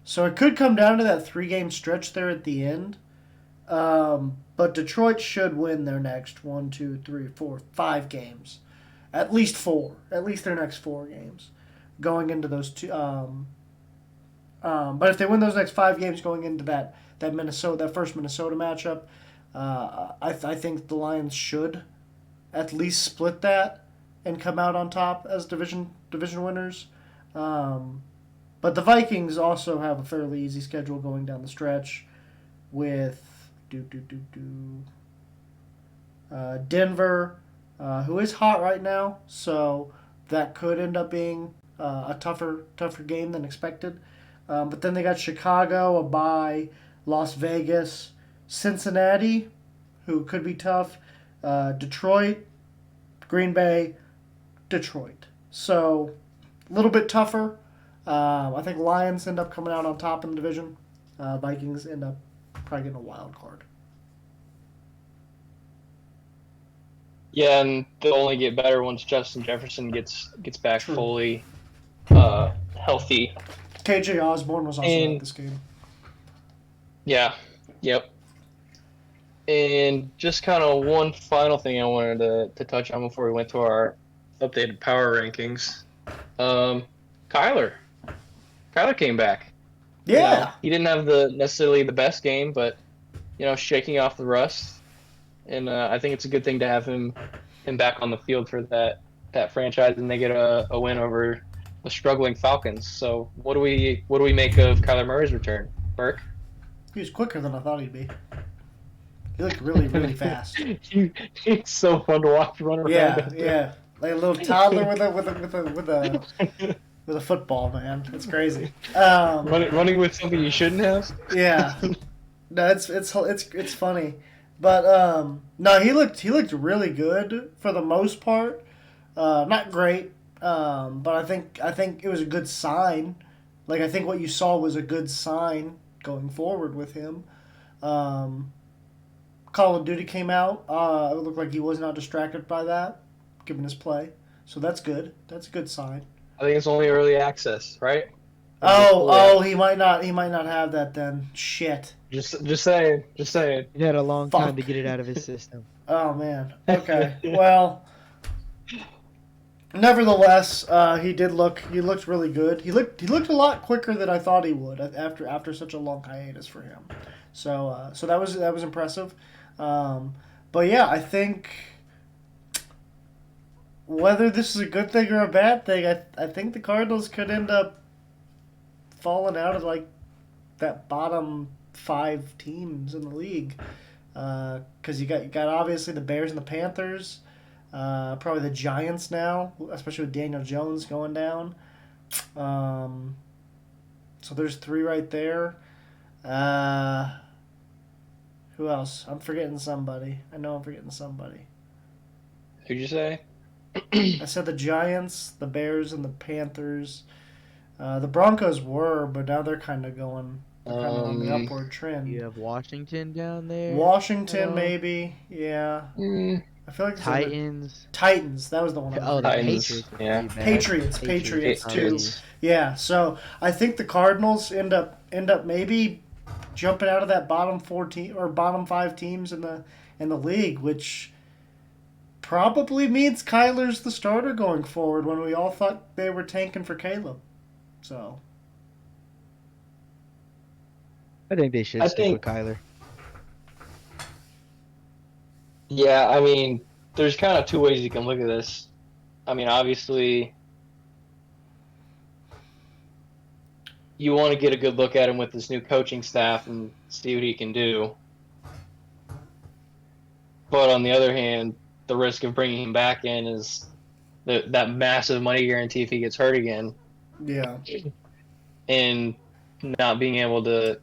So it could come down to that 3-game stretch there at the end. But Detroit should win their next 1, 2, 3, 4, 5 games. At least 4. At least their next 4 games. Going into those two. But if they win those next 5 games going into that first Minnesota matchup, I think the Lions should at least split that and come out on top as division winners. But the Vikings also have a fairly easy schedule going down the stretch with Denver, who is hot right now, so that could end up being a tougher game than expected. But then they got Chicago, a bye, Las Vegas, Cincinnati, who could be tough, Detroit, Green Bay, Detroit. So a little bit tougher. I think Lions end up coming out on top in the division. Vikings end up probably getting a wild card. Yeah, and they'll only get better once Justin Jefferson gets back True. fully healthy. KJ Osborne was also And- at this game. Yeah, yep. And just kind of one final thing I wanted to touch on before we went to our updated power rankings. Kyler came back. Yeah. You know, he didn't have necessarily the best game, but shaking off the rust. And I think it's a good thing to have him back on the field for that franchise, and they get a win over the struggling Falcons. So what do we make of Kyler Murray's return, Burke? He was quicker than I thought he'd be. He looked really, really fast. He's so fun to watch run around. Yeah. Like a little toddler with a football, man. It's crazy. Running with something you shouldn't have. Yeah. No, it's funny. But no, he looked really good for the most part. Not great, but I think it was a good sign. Like, I think what you saw was a good sign going forward with him. Call of Duty came out. It looked like he was not distracted by that, given his play. So that's good. That's a good sign. I think it's only early access, right? He might not have that then. Shit. Just saying. He had a long Fuck. time to get it out of his system. Oh man. Okay. Well, nevertheless, he looked really good. He looked a lot quicker than I thought he would after such a long hiatus for him. So that was impressive. But yeah, I think whether this is a good thing or a bad thing, I think the Cardinals could end up falling out of like that bottom 5 teams in the league. Because you got obviously the Bears and the Panthers, probably the Giants now, especially with Daniel Jones going down. So there's 3 right there. Who else? I'm forgetting somebody. I know I'm forgetting somebody. Who'd you say? I said the Giants, the Bears, and the Panthers. The Broncos were, but now they're kind of going on the upward trend. You have Washington down there. Washington, maybe. Yeah. I feel like there's Titans. That was the one. Oh, the Titans, Patriots. yeah. Patriots too. Yeah. So I think the Cardinals end up maybe jumping out of that bottom 4 team or bottom 5 teams in the league, which probably means Kyler's the starter going forward when we all thought they were tanking for Caleb. So I think they should stick with Kyler. Yeah, I mean, there's kind of 2 ways you can look at this. I mean, obviously, you want to get a good look at him with this new coaching staff and see what he can do. But on the other hand, the risk of bringing him back in is that massive money guarantee if he gets hurt again. yeah. And not being able to,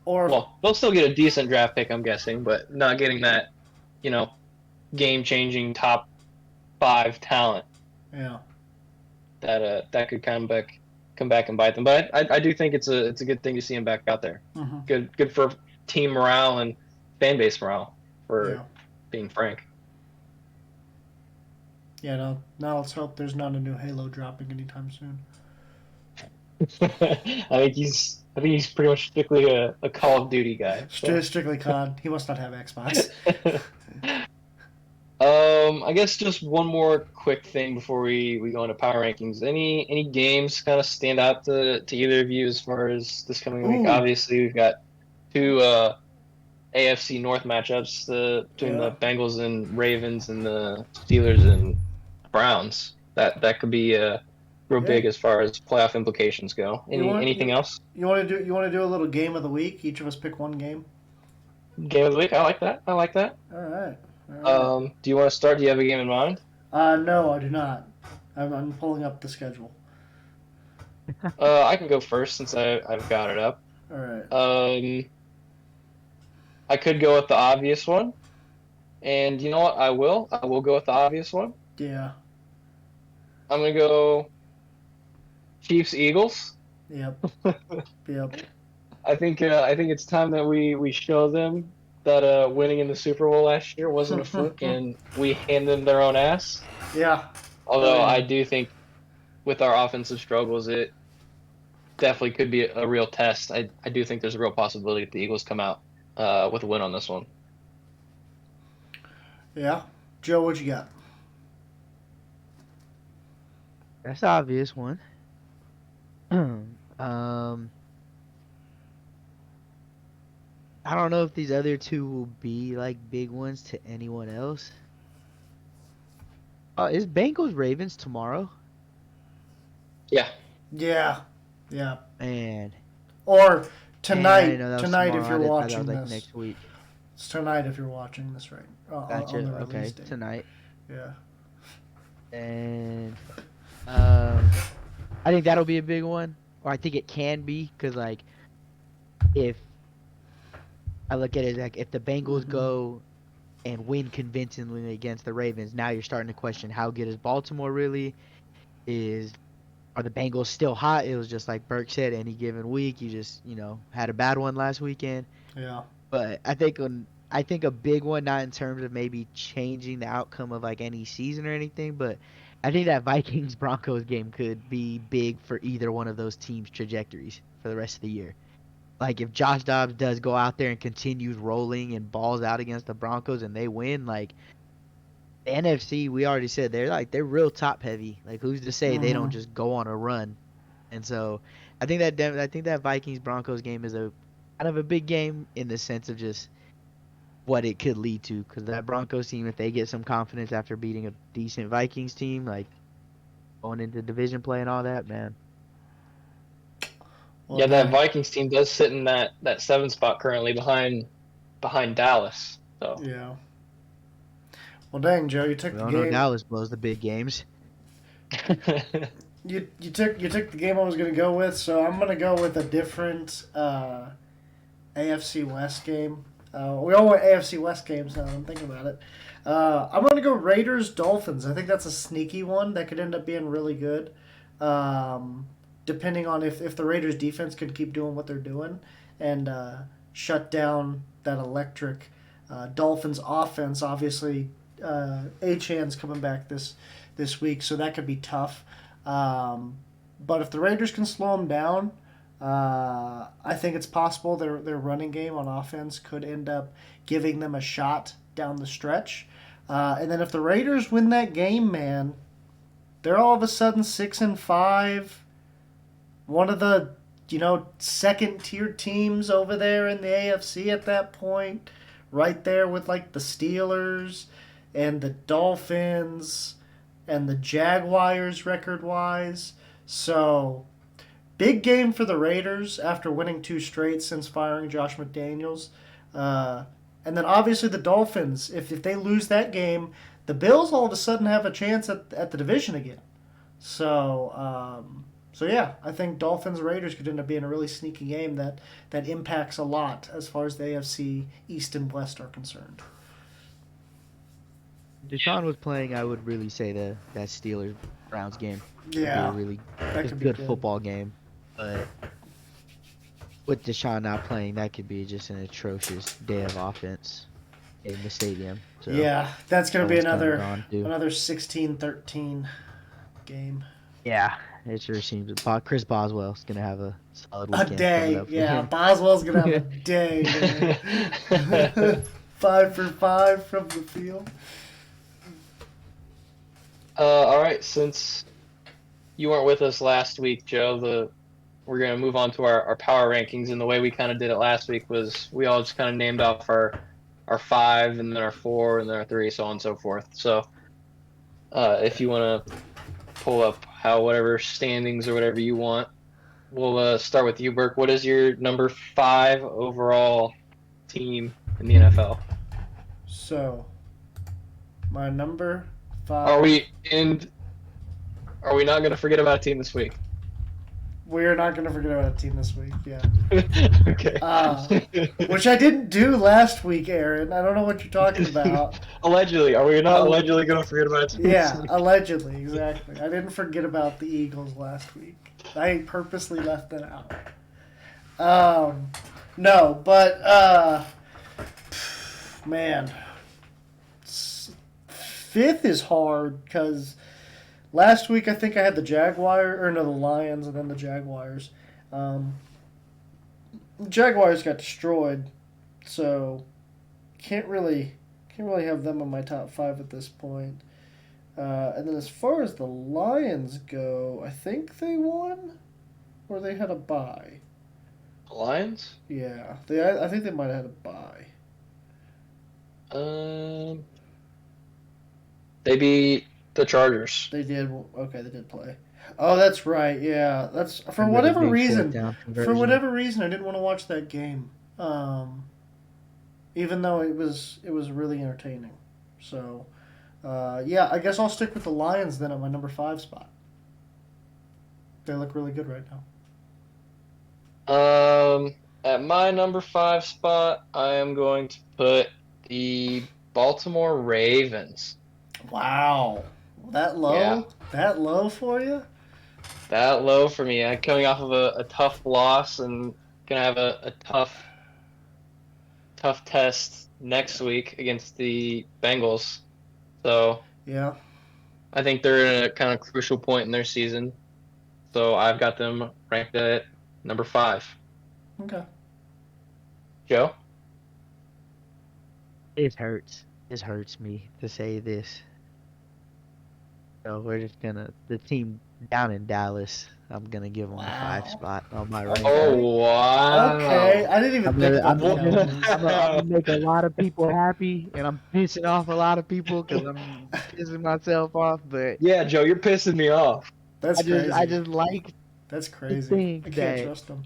they'll still get a decent draft pick, I'm guessing, but not getting that, game-changing top 5 talent. Yeah. That could come back and bite them. But I do think it's a good thing to see him back out there. Mm-hmm. Good for team morale and fan base morale, for being frank. Yeah, no. Now let's hope there's not a new Halo dropping anytime soon. I think he's pretty much strictly a Call of Duty guy. So. Strictly COD. He must not have Xbox. I guess just one more quick thing before we go into power rankings. Any games kind of stand out to either of you as far as this coming week? Ooh, Obviously, we've got two AFC North matchups between yeah. the Bengals and Ravens and the Steelers and Browns. That could be real Yeah. big as far as playoff implications go. You want Anything else? you want to do a little game of the week? Each of us pick one game. Game of the week. I like that. I like that. All right. All right. Do you want to start? Do you have a game in mind? No, I do not. I'm pulling up the schedule. I can go first since I've got it up. All right. I could go with the obvious one, and you know what? I will. I will go with the obvious one. Yeah. I'm gonna go Chiefs Eagles. Yep. Yep. I think it's time that we show them that winning in the Super Bowl last year wasn't a fluke, and we hand them their own ass. Yeah. Although I do think with our offensive struggles, it definitely could be a real test. I do think there's a real possibility that the Eagles come out with a win on this one. Yeah. Joe, what you got? That's the obvious one. I don't know if these other two will be like big ones to anyone else. Is Bengals Ravens tomorrow? Yeah. Yeah. Yeah. Man. Or Man, I tonight. didn't know that was Tonight, if tomorrow. you're I thought watching that was like this. next week. It's tonight if you're watching this, right? Gotcha. On the Okay, release date. tonight. Yeah. And I think that'll be a big one, or I think it can be, because like if I look at it like if the Bengals go and win convincingly against the Ravens, now you're starting to question how good is Baltimore really? Are the Bengals still hot? It was just like Burke said, any given week you just had a bad one last weekend. Yeah. But I think a big one, not in terms of maybe changing the outcome of like any season or anything, but I think that Vikings Broncos game could be big for either one of those teams' trajectories for the rest of the year. Like if Josh Dobbs does go out there and continues rolling and balls out against the Broncos and they win, like the NFC, we already said they're real top heavy. Like who's to say they don't just go on a run? And so I think that Vikings Broncos game is a kind of a big game in the sense of just what it could lead to, because that Broncos team, if they get some confidence after beating a decent Vikings team, like going into division play and all that, man. Well, Yeah, that Vikings team does sit in that 7 spot currently behind Dallas. So Yeah. Well, dang, Joe, you took We the all know game. Dallas blows the big games. You took the game I was gonna go with, so I'm gonna go with a different AFC West game. We all went AFC West games now. I'm thinking about it. I'm gonna go Raiders Dolphins. I think that's a sneaky one that could end up being really good, depending on if the Raiders defense could keep doing what they're doing and shut down that electric Dolphins offense. Obviously, Achan's coming back this week, so that could be tough. But if the Raiders can slow them down, I think it's possible their running game on offense could end up giving them a shot down the stretch. And then if the Raiders win that game, man, they're all of a sudden 6-5. One of the second tier teams over there in the AFC at that point, right there with like the Steelers and the Dolphins and the Jaguars record wise. So big game for the Raiders after winning 2 straight since firing Josh McDaniels. And then obviously the Dolphins, if they lose that game, the Bills all of a sudden have a chance at the division again. So yeah, I think Dolphins Raiders could end up being a really sneaky game that impacts a lot as far as the AFC East and West are concerned. Deshaun was playing, I would really say that Steelers Browns game Yeah, would be a really that could be good good. football game. But with Deshaun not playing, that could be just an atrocious day of offense. in the stadium. So Yeah, that's going that to be one's kind of another gone too. 16-13 game. Yeah, it sure seems. Chris Boswell's gonna have a solid A weekend coming day. up for Yeah, him. Boswell's going to have a day, man. 5 for 5 from the field. All right, since you weren't with us last week, Joe, we're going to move on to our power rankings. And the way we kind of did it last week was we all just kind of named off our 5 and then our 4 and then our 3, so on and so forth. So if you want to pull up whatever standings or whatever you want, we'll start with you, Burke. What is your number 5 overall team in the NFL? So, my number 5. Are we not going to forget about a team this week? We're not going to forget about a team this week, yeah. Okay. Which I didn't do last week, Aaron. I don't know what you're talking about. Allegedly. Are we not allegedly going to forget about a team this Yeah, week? allegedly, exactly. I didn't forget about the Eagles last week. I purposely left that out. No, but, man. 5th is hard because last week I think I had the the Lions and then the Jaguars. The Jaguars got destroyed, so can't really have them in my top 5 at this point. And then as far as the Lions go, I think they won, or they had a bye. Lions? Yeah, I think they might have had a bye. They beat the Chargers. They did. Okay, they did play. Oh, that's right. Yeah, that's for Remember the whatever big reason. fourth down For conversion? whatever reason, I didn't want to watch that game. Even though it was really entertaining. So, yeah, I guess I'll stick with the Lions then at my number 5 spot. They look really good right now. At my number 5 spot, I am going to put the Baltimore Ravens. Wow, that low? Yeah. That low for you? That low for me. I'm coming off of a tough loss and gonna have a tough test next week against the Bengals. So Yeah. I think they're at a kind of crucial point in their season. So I've got them ranked at number 5. Okay. Joe? It hurts. It hurts me to say this. So we're just gonna the team down in Dallas. I'm gonna give them the 5 Wow. spot on my ranking. Oh, wow. Okay, I didn't even think about the Cowboys. I'm gonna make a lot of people happy, and I'm pissing off a lot of people because I'm pissing myself off. But Yeah, Joe, you're pissing me off. That's crazy. I just like That's crazy. think I can't that- trust them.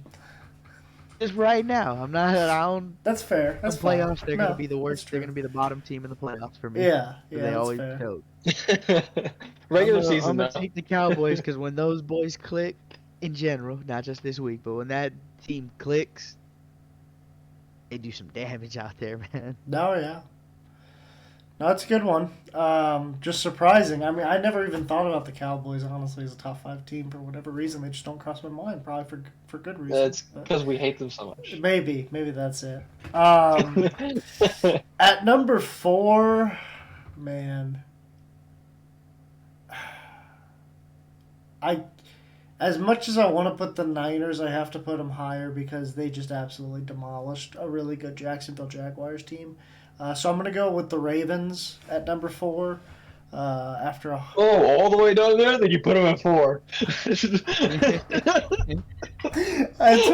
just right now. I'm not. I don't. That's fair. That's The playoffs, fine. they're No, gonna be the worst. that's They're true. gonna be the bottom team in the playoffs for me. Yeah, They that's always fair. choke. Regular I'm season, gonna though. take the Cowboys because when those boys click, in general, not just this week, but when that team clicks, they do some damage out there, man. No, yeah. No, that's a good one. Just surprising. I mean, I never even thought about the Cowboys, honestly, as a top 5 team for whatever reason. They just don't cross my mind, probably for good reason. That's but because we hate them so much. maybe that's it. At number 4, man, as much as I want to put the Niners, I have to put them higher because they just absolutely demolished a really good Jacksonville Jaguars team. So I'm going to go with the Ravens at number 4. After a Oh, all the way down there? Then you put them at 4. that's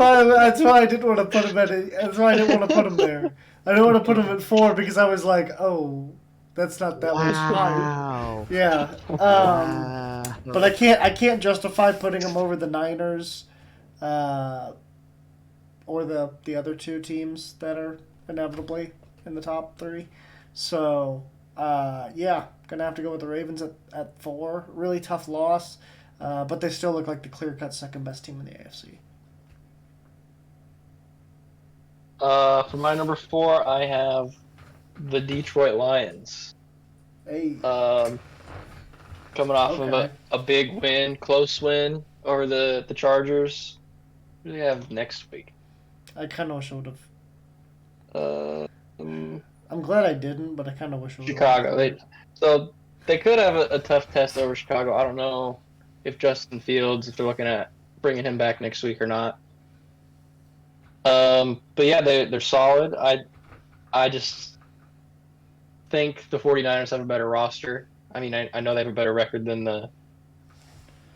why I didn't want to put them that's why I didn't want to put them there. I didn't want to put them at 4 because I was like, oh, that's not that much higher. Wow. Yeah. Wow. But I can't justify putting them over the Niners, or the other 2 teams that are inevitably in the top 3. So yeah, gonna have to go with the Ravens at 4. Really tough loss, but they still look like the clear-cut second best team in the AFC. For my number 4, I have the Detroit Lions. Hey. Coming off Okay. of a big win, close win over the Chargers. Who do we have next week? I kind of wish I would have. I'm glad I didn't, but I kind of wish it was Chicago. They could have a tough test over Chicago. I don't know if Justin Fields, if they're looking at bringing him back next week or not. But yeah, they're solid. I just think the 49ers have a better roster. I mean, I know they have a better record than the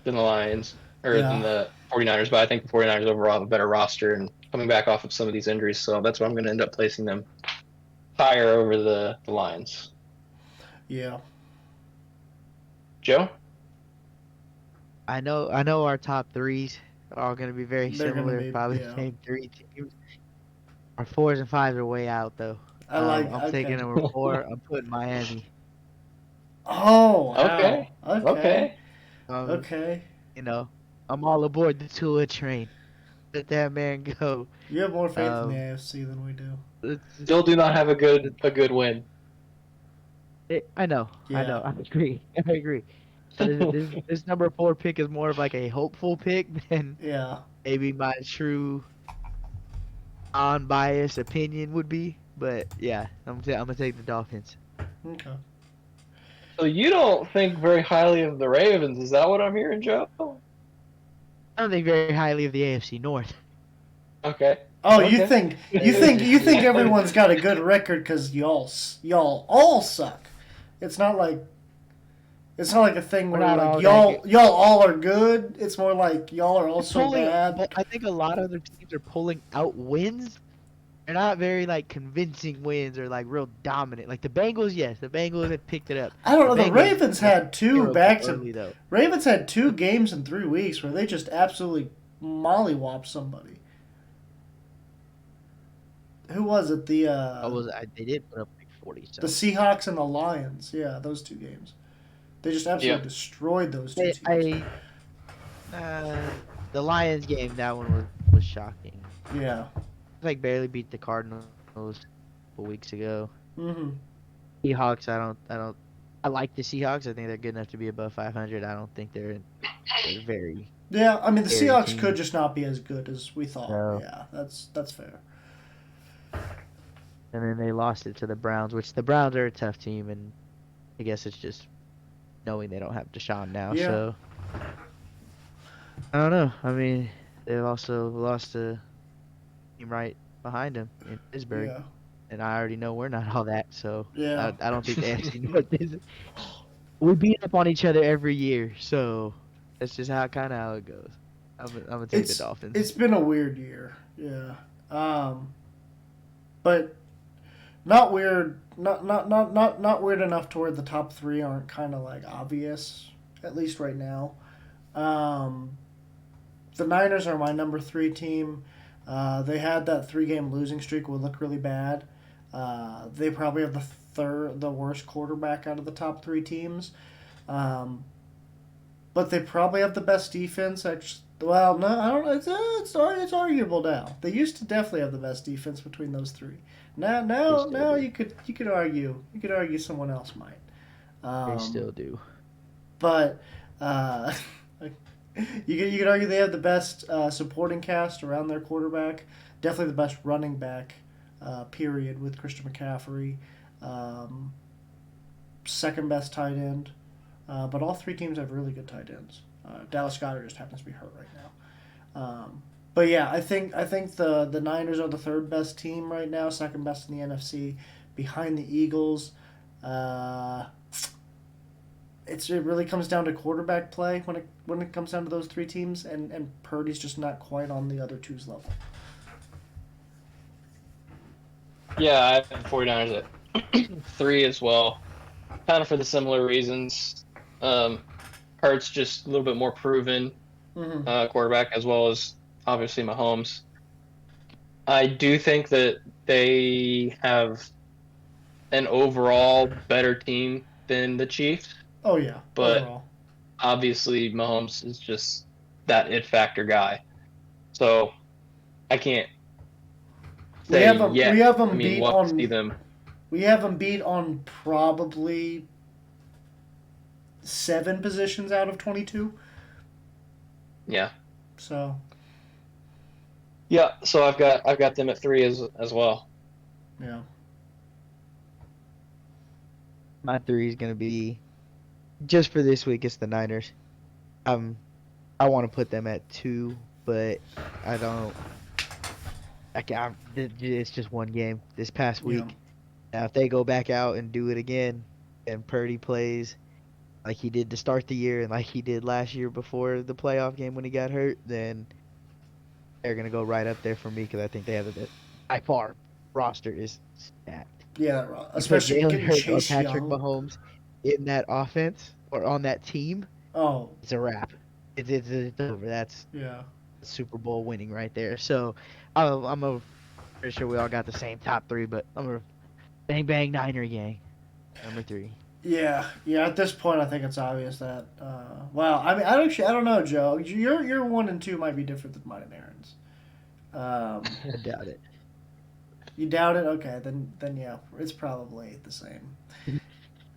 Lions or than Yeah. the 49ers, but I think the 49ers overall have a better roster and coming back off of some of these injuries. So that's why I'm going to end up placing them higher over the Lions. Yeah. Joe? I know our top threes are all going to be very They're gonna similar, be, probably the yeah. same three teams. Our 4s and 5s are way out though. I'm taking Okay. number 4. I'm putting Miami. Oh, wow. Okay. Okay. Okay. Um, Okay. you know, I'm all aboard the Tua train. Let that man go. You have more faith in the Um, AFC than we do. Still do not have a good win. I know, Yeah. I agree, I agree. But this number 4 pick is more of like a hopeful pick than Yeah. maybe my true unbiased opinion would be. But yeah, I'm gonna take the Dolphins. Okay. So you don't think very highly of the Ravens? Is that what I'm hearing, Joe? I don't think very highly of the AFC North. Okay. Oh, Okay. you think everyone's got a good record because y'all all suck. It's not like a thing We're where not like all that y'all all are good. It's more like y'all are also pulling, bad. but I think a lot of other teams are pulling out wins. They're not very like convincing wins or like real dominant. Like the Bengals, yes, the Bengals have picked it up. I don't know. The Bengals Ravens had two terrible backs of early though. Ravens had 2 games in 3 weeks where they just absolutely mollywopped somebody. Who was it? They did put up like 40 The Seahawks and the Lions. Yeah, those 2 games. They just absolutely Yeah. destroyed those two teams. The Lions game, that one was shocking. Yeah. Like barely beat the Cardinals a couple weeks ago. Mm-hmm. Seahawks, I like the Seahawks. I think they're good enough to be above 500. I don't think they're very Yeah, I mean the scary Seahawks team. could just not be as good as we thought. No. Yeah, that's fair. And then they lost it to the Browns, which the Browns are a tough team, and I guess it's just knowing they don't have Deshaun now. Yeah. So I don't know. I mean, they've also lost a team right behind them in Pittsburgh, Yeah. and I already know we're not all that. So Yeah. I don't think the AFC North is. We beat up on each other every year, so that's just how it goes. I'm gonna take the Dolphins. It's been a weird year. Yeah. But not weird. Not weird enough to where the top 3 aren't kind of like obvious. At least right now. The Niners are my number 3 team. They had that 3-game losing streak. Would look really bad. They probably have the worst quarterback out of the top 3 teams. But they probably have the best defense. Actually, well, no, I don't know. It's arguable now. They used to definitely have the best defense between those 3. Now you could argue someone else might. They still do. But you could argue they have the best supporting cast around their quarterback. Definitely the best running back, period, with Christian McCaffrey. Second best tight end. But all 3 teams have really good tight ends. Dallas Goedert just happens to be hurt right now. But yeah, I think the Niners are the 3rd best team right now, 2nd best in the NFC, behind the Eagles. It really comes down to quarterback play when it comes down to those 3 teams, and Purdy's just not quite on the other two's level. Yeah, I have the 49ers at 3 as well. Kind of for the similar reasons. Hurts just a little bit more proven quarterback, as well as obviously Mahomes. I do think that they have an overall better team than the Chiefs. Oh yeah, but overall. Obviously Mahomes is just that it factor guy. So I can't say We have them We have them beat on probably 7 positions out of 22. Yeah. So. Yeah. So I've got them at 3 as well. Yeah. My 3 is gonna be just for this week. It's the Niners. I want to put them at 2, but I don't. It's just one game this past Yeah. week. Now, if they go back out and do it again, and Purdy plays like he did to start the year and like he did last year before the playoff game when he got hurt, then they're gonna go right up there for me because I think they have the by far roster is stacked. Yeah, You put especially Jalen getting Hurts or Chase Patrick Young. Mahomes in that offense or on that team, Oh, it's a wrap. It's over. That's yeah. Super Bowl winning right there. So pretty sure we all got the same top 3, but I'm a bang bang Niner gang. Number 3. Yeah, yeah. At this point, I think it's obvious that. Well, I mean, I don't know, Joe. Your 1 and 2 might be different than mine and Aaron's. I doubt it. You doubt it? Okay, then yeah, it's probably the same. What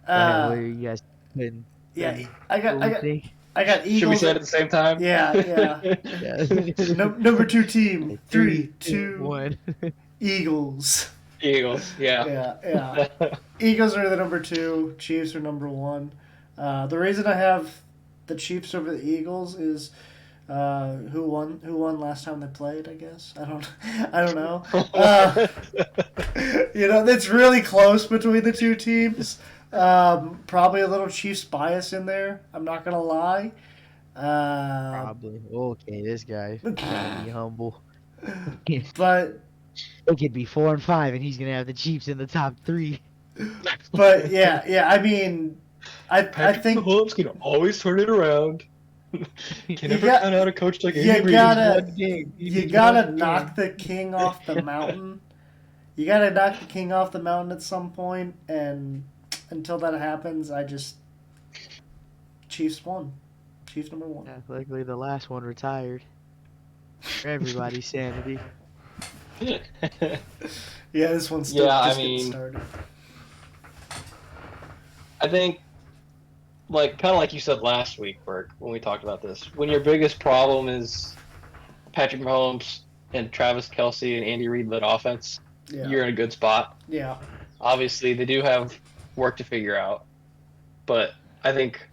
Uh, are you guys putting? yeah, What we think? I got Should we Eagles. say it at the same time? Yeah, yeah. Yeah. Number 2 team, 3, 2, 1. Eagles. Eagles, yeah. Yeah, yeah. Eagles are the number 2. Chiefs are number 1. The reason I have the Chiefs over the Eagles is who won? Who won last time they played? I guess I don't know. It's really close between the two teams. Probably a little Chiefs bias in there. I'm not gonna lie. Probably. Okay, this guy trying to be humble. But It could be 4 and 5, and he's gonna have the Chiefs in the top 3. yeah. I mean, I think Mahomes can always turn it around. Can never got- find out a coach like you Andy Reid. gotta- He you needs gotta one knock game. the king off the mountain. You gotta knock the king off the mountain at some point, and until that happens, Chiefs won. Chiefs number 1. Yeah, luckily the last one retired. For everybody's sanity. Yeah, this one's still Yeah, I just getting mean- started. I think, kind of like you said last week, Burke, when we talked about this, when your biggest problem is Patrick Mahomes and Travis Kelce and Andy Reid led offense, Yeah, you're in a good spot. yeah, Obviously, they do have work to figure out, but I think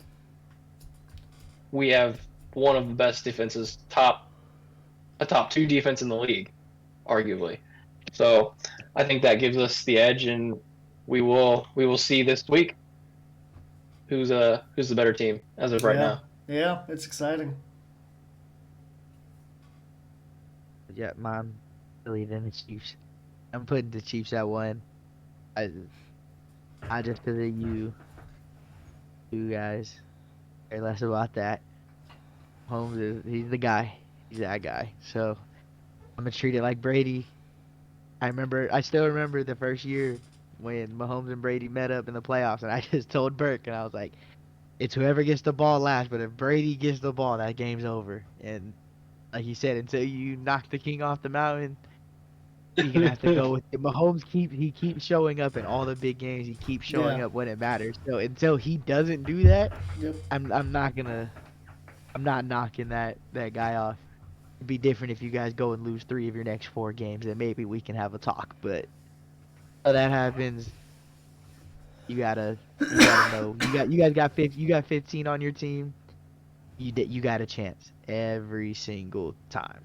we have one of the best defenses, a top 2 defense in the league, arguably. So I think that gives us the edge, and we will see this week who's the better team as of right Yeah. now. yeah. It's exciting. Yeah, mom, really, then the Chiefs. I'm putting the Chiefs at 1. I just because of you guys care less about that. Holmes he's the guy. He's that guy. So I'm gonna treat it like Brady. I still remember the first year when Mahomes and Brady met up in the playoffs, and I just told Burke, and I was like, it's whoever gets the ball last, but if Brady gets the ball, that game's over. And like you said, until you knock the king off the mountain, you're gonna have to go with it. Mahomes keeps showing up in all the big games. He keeps showing Yeah. up when it matters. So until he doesn't do that, Yep. I'm not knocking that guy off. It'd be different if you guys go and lose 3 of your next 4 games, and maybe we can have a talk. But if that happens, you gotta know. You got 15 on your team. You got a chance every single time.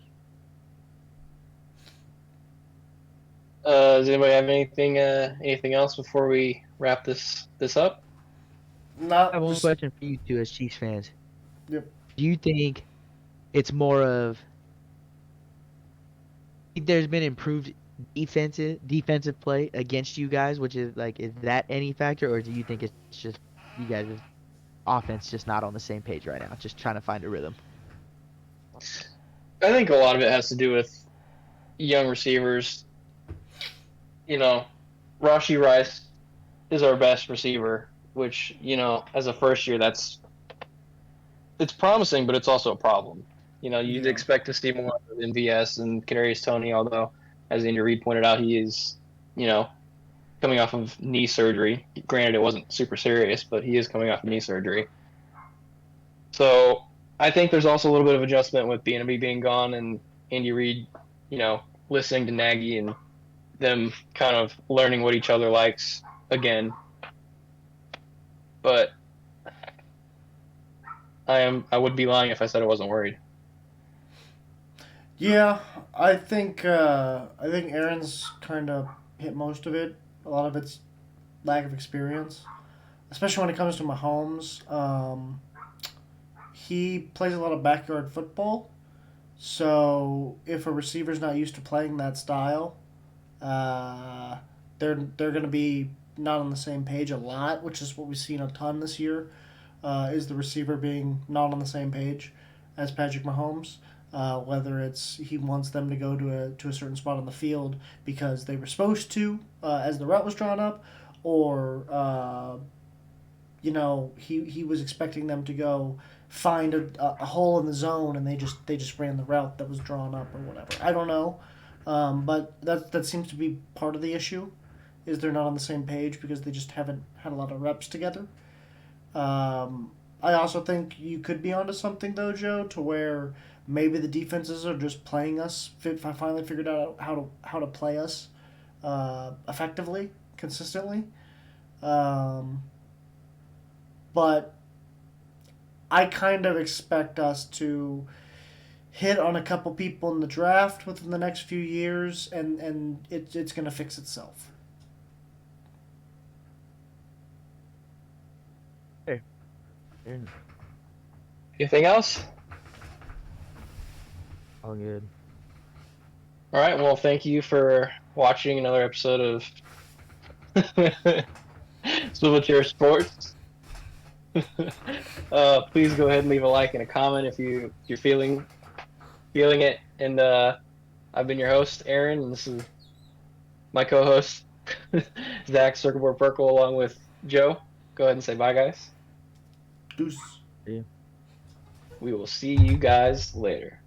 Does anybody have anything else before we wrap this up? Not I have one just- question for you two as Chiefs fans. Yep. Do you think it's more of there's been improved defensive play against you guys, which is is that any factor, or do you think it's just you guys' offense just not on the same page right now, just trying to find a rhythm? I think a lot of it has to do with young receivers. Rashee Rice is our best receiver, which, as a first year, it's promising, but it's also a problem. You'd Yeah. expect to see more of MVS and Kadarius Toney, although, as Andy Reid pointed out, he is, coming off of knee surgery. Granted, it wasn't super serious, but he is coming off of knee surgery. So I think there's also a little bit of adjustment with B&B being gone and Andy Reid, listening to Nagy and them kind of learning what each other likes again. but I would be lying if I said I wasn't worried. Yeah, I think Aaron's kind of hit most of it. A lot of it's lack of experience, especially when it comes to Mahomes. He plays a lot of backyard football, so if a receiver's not used to playing that style, uh, they're going to be not on the same page a lot, which is what we've seen a ton this year. Is the receiver being not on the same page as Patrick Mahomes? Whether it's he wants them to go to a certain spot on the field because they were supposed to as the route was drawn up, or he was expecting them to go find a hole in the zone and they just ran the route that was drawn up or whatever. I don't know, but that seems to be part of the issue, is they're not on the same page because they just haven't had a lot of reps together. I also think you could be onto something though, Joe, to where maybe the defenses are just playing us. I finally figured out how to play us effectively, consistently. But I kind of expect us to hit on a couple people in the draft within the next few years, and it's going to fix itself. Anything else? All good. All right. Well, thank you for watching another episode of Swivel Chair Sports. Please go ahead and leave a like and a comment if you're feeling it. And I've been your host, Aaron, and this is my co-host, Zach Circleboard Purple, along with Joe. Go ahead and say bye, guys. Deuce. Yeah. We will see you guys later.